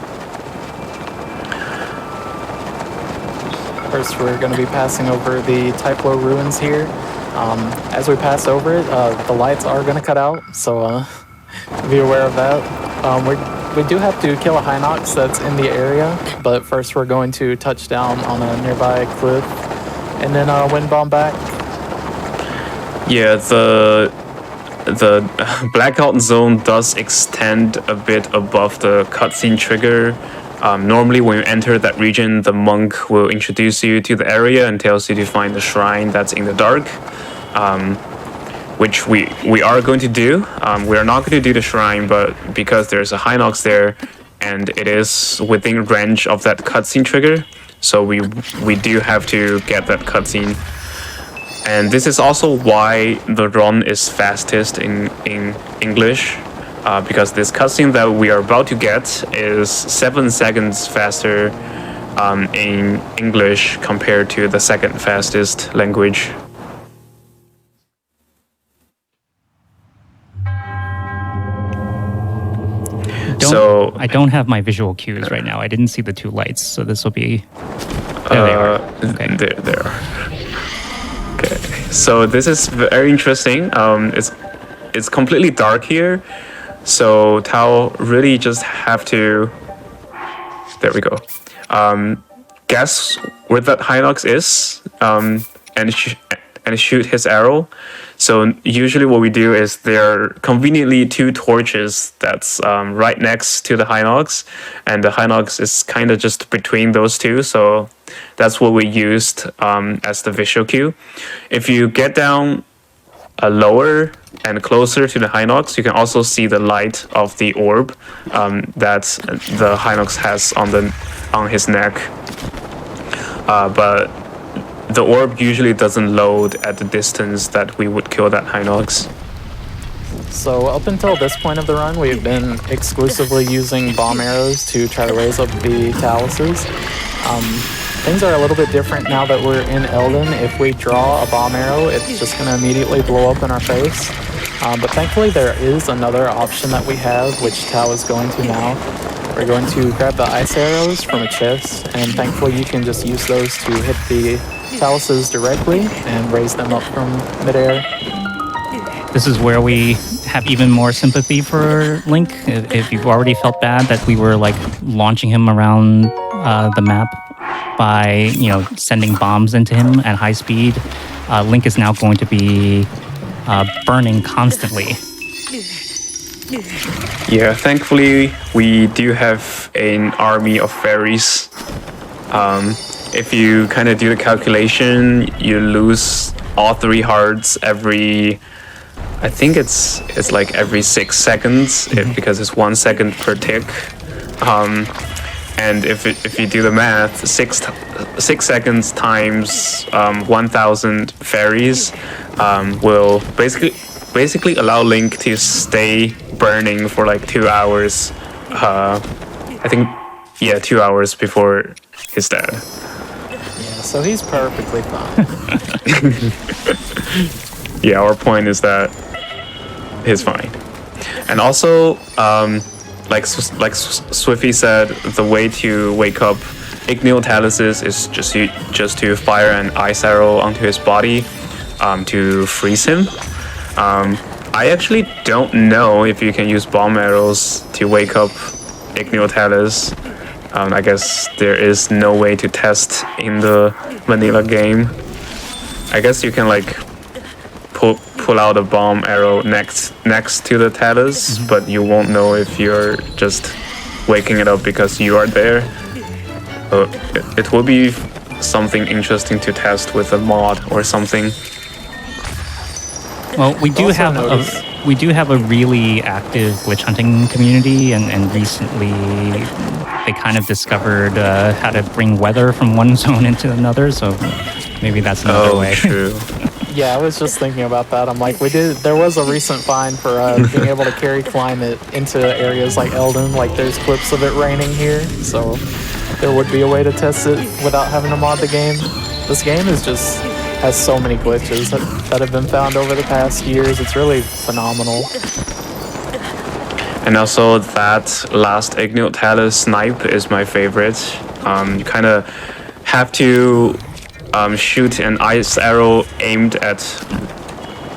First, we're going to be passing over the Typlo ruins here. As we pass over it, the lights are going to cut out, so be aware of that. We do have to kill a Hinox that's in the area, but first we're going to touch down on a nearby cliff and then wind bomb back. Yeah, the blackout zone does extend a bit above the cutscene trigger. Normally when you enter that region, the monk will introduce you to the area and tells you to find the shrine that's in the dark. which we are going to do. We are not going to do the shrine, but because there's a Hinox there, and it is within range of that cutscene trigger, so we do have to get that cutscene. And this is also why the run is fastest in English, because this cutscene that we are about to get is 7 seconds faster in English compared to the second fastest language. I don't have my visual cues right now. I didn't see the 2 lights, so this will be... There they are. Okay. There are. Okay. So this is very interesting. It's completely dark here, so Tao really just have to... There we go. Guess where that Hinox is, and shoot his arrow. So usually what we do is there are conveniently 2 torches that's right next to the Hinox, and the Hinox is kind of just between those 2. So that's what we used as the visual cue. If you get down lower and closer to the Hinox, you can also see the light of the orb that the Hinox has on his neck. But the orb usually doesn't load at the distance that we would kill that Hinox. So up until this point of the run, we've been exclusively using bomb arrows to try to raise up the taluses. Things are a little bit different now that we're in Elden. If we draw a bomb arrow, it's just going to immediately blow up in our face. But thankfully there is another option that we have, which Tao is going to now. We're going to grab the ice arrows from a chest, and thankfully you can just use those to hit the taluses directly and raise them up from midair. This is where we have even more sympathy for Link. If you've already felt bad that we were like launching him around the map by, sending bombs into him at high speed, Link is now going to be burning constantly. Yeah, thankfully we do have an army of fairies. If you kind of do the calculation, you lose all 3 hearts every... I think it's like every 6 seconds, because it's 1 second per tick. And if you do the math, 6 seconds times 1,000 fairies will basically allow Link to stay burning for like 2 hours. I think 2 hours before he's dead. Yeah, so he's perfectly fine. Yeah, our point is that he's fine. And also, like Swiffy said, the way to wake up Igneo Taluses is just to fire an ice arrow onto his body to freeze him. I actually don't know if you can use bomb arrows to wake up Igneo Talus. I guess there is no way to test in the vanilla game. I guess you can like pull out a bomb arrow next to the Talus, but you won't know if you're just waking it up because you are there. It will be something interesting to test with a mod or something. Well, we do have a really active glitch hunting community, and recently they kind of discovered how to bring weather from one zone into another. So maybe that's another way. True. Yeah, I was just thinking about that. I'm like, there was a recent find for being able to carry climate into areas like Elden. Like, there's clips of it raining here, so there would be a way to test it without having to mod the game. This game has so many glitches that have been found over the past years. It's really phenomenal. And also that last Igneo Talus snipe is my favorite. You kind of have to shoot an ice arrow aimed at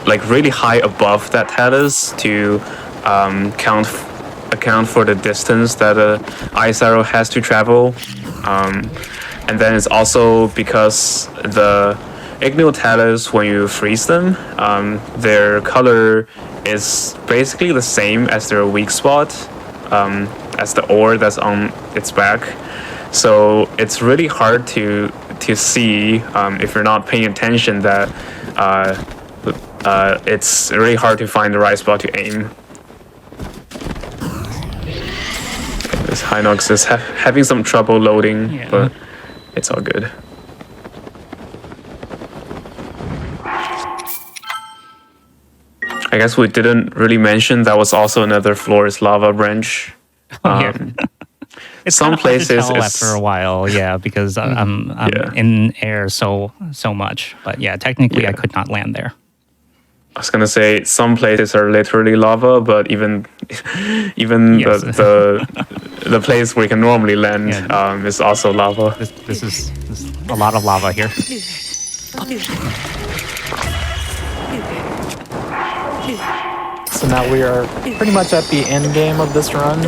like really high above that Talus to account for the distance that a ice arrow has to travel. And then it's also because the Igneo Talus, when you freeze them, their color is basically the same as their weak spot, as the ore that's on its back. So it's really hard to see if you're not paying attention that it's really hard to find the right spot to aim. This Hinox is having some trouble loading, but it's all good. I guess we didn't really mention that was also another floor's lava branch. It's some places hard to tell after a while, because I'm in air so much. But technically I could not land there. I was gonna say some places are literally lava, but even Yes. the place where you can normally land is also lava. This is a lot of lava here. So now we are pretty much at the end game of this run.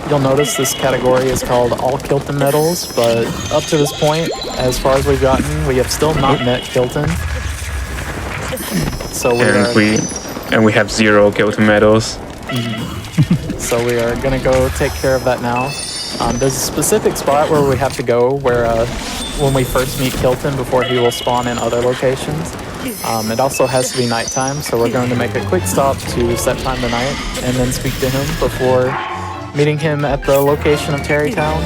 You'll notice this category is called All Kilton Medals, but up to this point, as far as we've gotten, we have still not met Kilton. So we have 0 Kilton medals. So we are gonna go take care of that now. There's a specific spot where we have to go where when we first meet Kilton before he will spawn in other locations. It also has to be nighttime, so we're going to make a quick stop to set time tonight and then speak to him before meeting him at the location of Terrytown.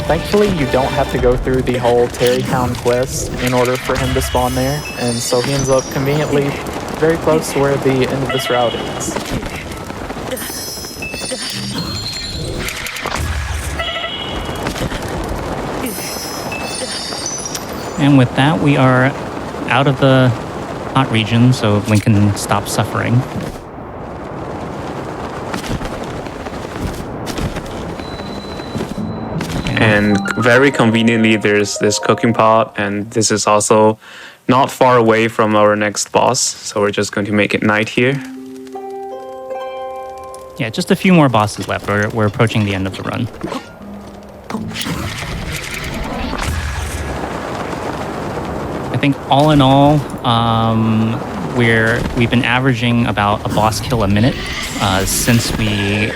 Thankfully, you don't have to go through the whole Terrytown quest in order for him to spawn there, and so he ends up conveniently very close to where the end of this route is. And with that, we are out of the hot region, so Link can stop suffering. And very conveniently, there's this cooking pot, and this is also not far away from our next boss, so we're just going to make it night here. Yeah, just a few more bosses left. We're approaching the end of the run. I think all in all, we've been averaging about a boss kill a minute since we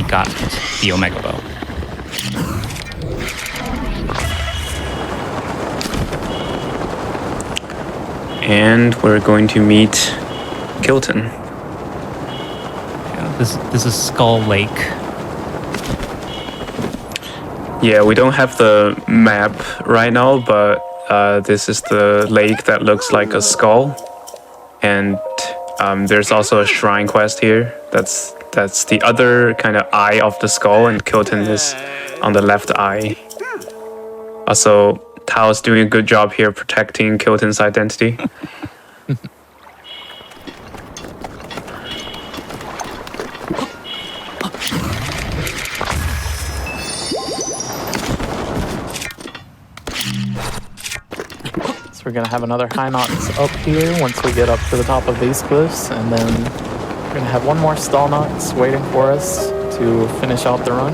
got the Omega Bow. And we're going to meet Kilton. Yeah, this is Skull Lake. Yeah, we don't have the map right now, but this is the lake that looks like a skull. And there's also a shrine quest here. That's the other kind of eye of the skull, and Kilton is on the left eye. Also, Tao's doing a good job here protecting Kilton's identity. We're gonna have another Hinox up here once we get up to the top of these cliffs, and then we're gonna have one more Stallnox waiting for us to finish out the run.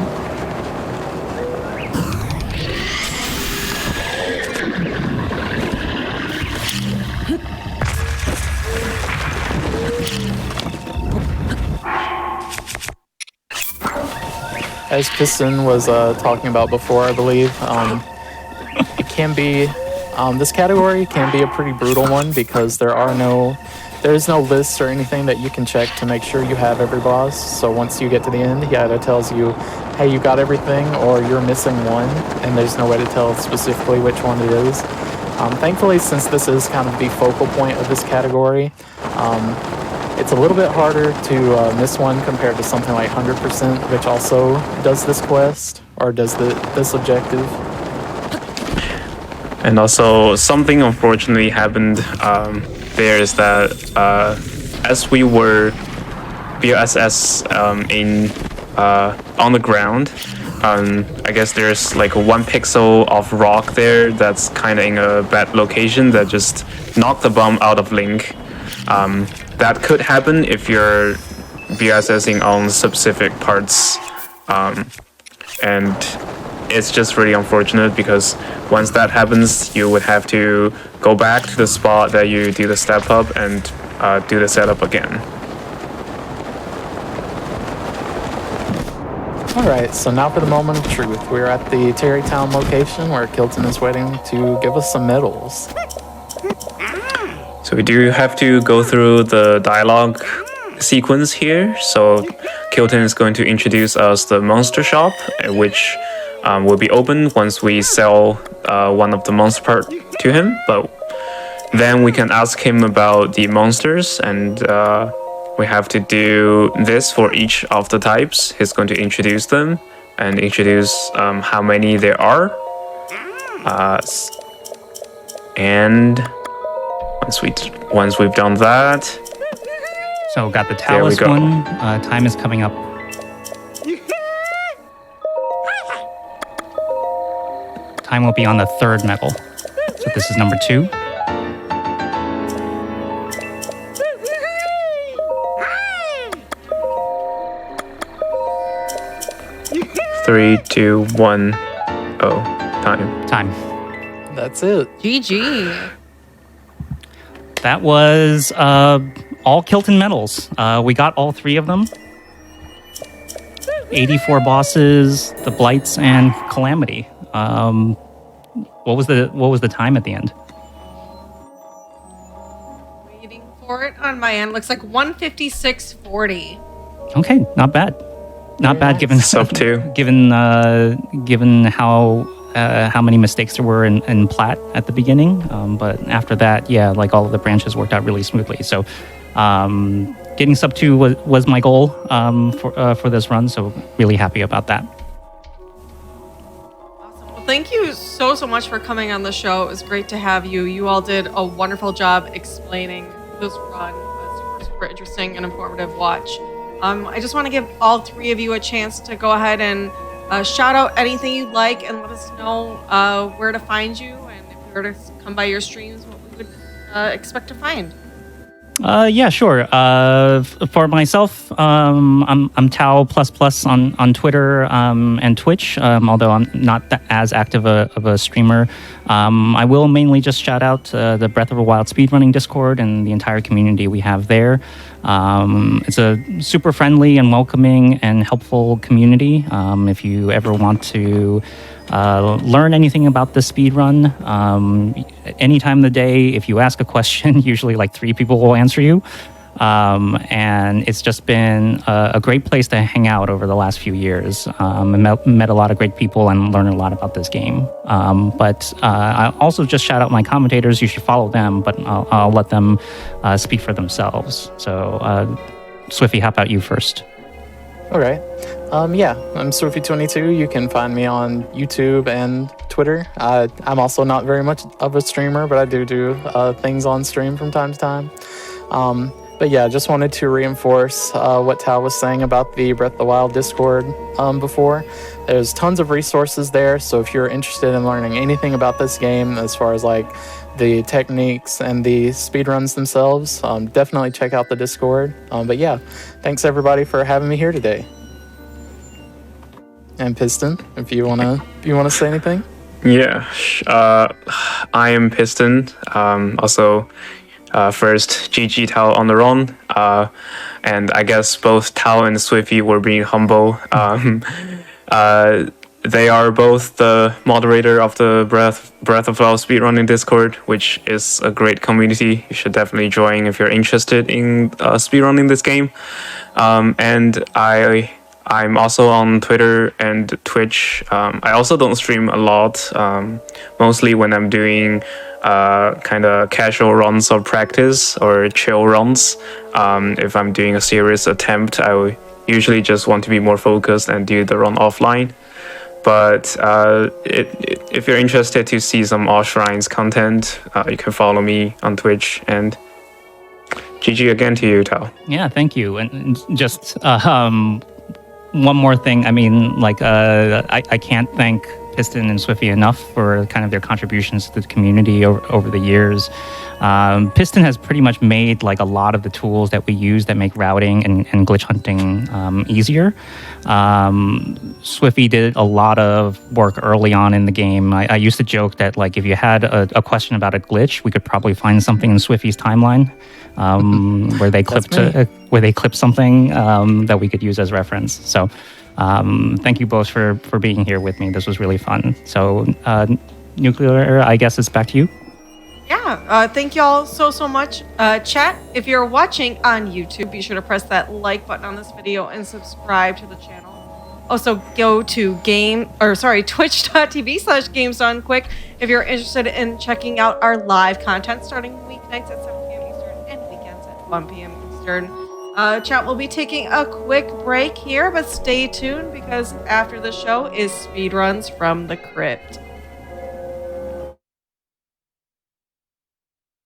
As Piston was talking about before, I believe, it can be this category can be a pretty brutal one because there is no list or anything that you can check to make sure you have every boss. So once you get to the end, he either tells you, hey, you got everything, or you're missing one, and there's no way to tell specifically which one it is. Thankfully, since this is kind of the focal point of this category, it's a little bit harder to miss one compared to something like 100%, which also does this quest, or does this objective. And also, something unfortunately happened there is that as we were BSS on the ground, I guess there's like 1 pixel of rock there that's kind of in a bad location that just knocked the bomb out of Link. That could happen if you're BSSing on specific parts, and it's just really unfortunate because once that happens, you would have to go back to the spot that you do the step up and do the setup again. Alright, so now for the moment of truth. We're at the Terrytown location where Kilton is waiting to give us some medals. So So we do have to go through the dialogue sequence here. So Kilton is going to introduce us the monster shop, which will be open once we sell one of the monster part to him. But then we can ask him about the monsters, and we have to do this for each of the types. He's going to introduce them and introduce how many there are. And once we've done that, So got the Talus go. one. Time is coming up. Time will be on the third medal. So this is number 2. Three, two, one, oh, time. Time. That's it. GG. That was all Kilton Medals. We got all 3 of them. 84 bosses, the Blights, and Calamity. What was the time at the end? Waiting for it on my end. Looks like 156.40. Okay, not bad. Not bad given Sub 2. given how many mistakes there were in Plat at the beginning. But after that, yeah, like all of the branches worked out really smoothly. So getting sub 2 was my goal for this run. So really happy about that. Awesome. Well, thank you so much for coming on the show. It was great to have you. You all did a wonderful job explaining this run. Super interesting and informative watch. I just want to give all 3 of you a chance to go ahead and shout out anything you'd like and let us know where to find you, and if we were to come by your streams, what we would expect to find. Yeah, sure. For myself, I'm Tao on Twitter and Twitch. Although I'm not as active of a streamer, I will mainly just shout out the Breath of the Wild speedrunning Discord and the entire community we have there. It's a super friendly and welcoming and helpful community. If you ever want to learn anything about the speedrun, any time of the day, if you ask a question, usually like 3 people will answer you. And it's just been a great place to hang out over the last few years. I met a lot of great people and learned a lot about this game. But I also just shout out my commentators. You should follow them, but I'll let them speak for themselves. So, Swiffy, how about you first? All right. Yeah, I'm Swifty22. You can find me on YouTube and Twitter. I'm also not very much of a streamer, but I do things on stream from time to time. But yeah, just wanted to reinforce what Tal was saying about the Breath of the Wild Discord before. There's tons of resources there, so if you're interested in learning anything about this game as far as like the techniques and the speedruns themselves, definitely check out the Discord. But yeah, thanks everybody for having me here today. And Piston, if you wanna say anything. Yeah, I am Piston. Also, first GG Tao on the run. And I guess both Tao and Swiffy were being humble. They are both the moderator of the Breath of Wild speedrunning Discord, which is a great community. You should definitely join if you're interested in speedrunning this game. And I'm also on Twitter and Twitch. I also don't stream a lot, mostly when I'm doing kind of casual runs of practice or chill runs. If I'm doing a serious attempt, I usually just want to be more focused and do the run offline. But if you're interested to see some All Shrines content, you can follow me on Twitch. And GG again to you, Tao. Yeah, thank you. And just one more thing. I mean, like, I can't thank Piston and Swiffy enough for kind of their contributions to the community over the years. Piston has pretty much made like a lot of the tools that we use that make routing and glitch hunting easier. Swiffy did a lot of work early on in the game. I used to joke that like if you had a question about a glitch, we could probably find something in Swiffy's timeline where they clipped something that we could use as reference. So thank you both for being here with me. This was really fun. So Nuclear, I guess it's back to you. Yeah, thank y'all so much. Chat, if you're watching on YouTube, be sure to press that like button on this video and subscribe to the channel. Also, go to twitch.tv/GamesDoneQuick if you're interested in checking out our live content starting weeknights at 7 p.m. Eastern and weekends at 1 p.m. Eastern. Chat will be taking a quick break here, but stay tuned because after the show is Speedruns from the Crypt.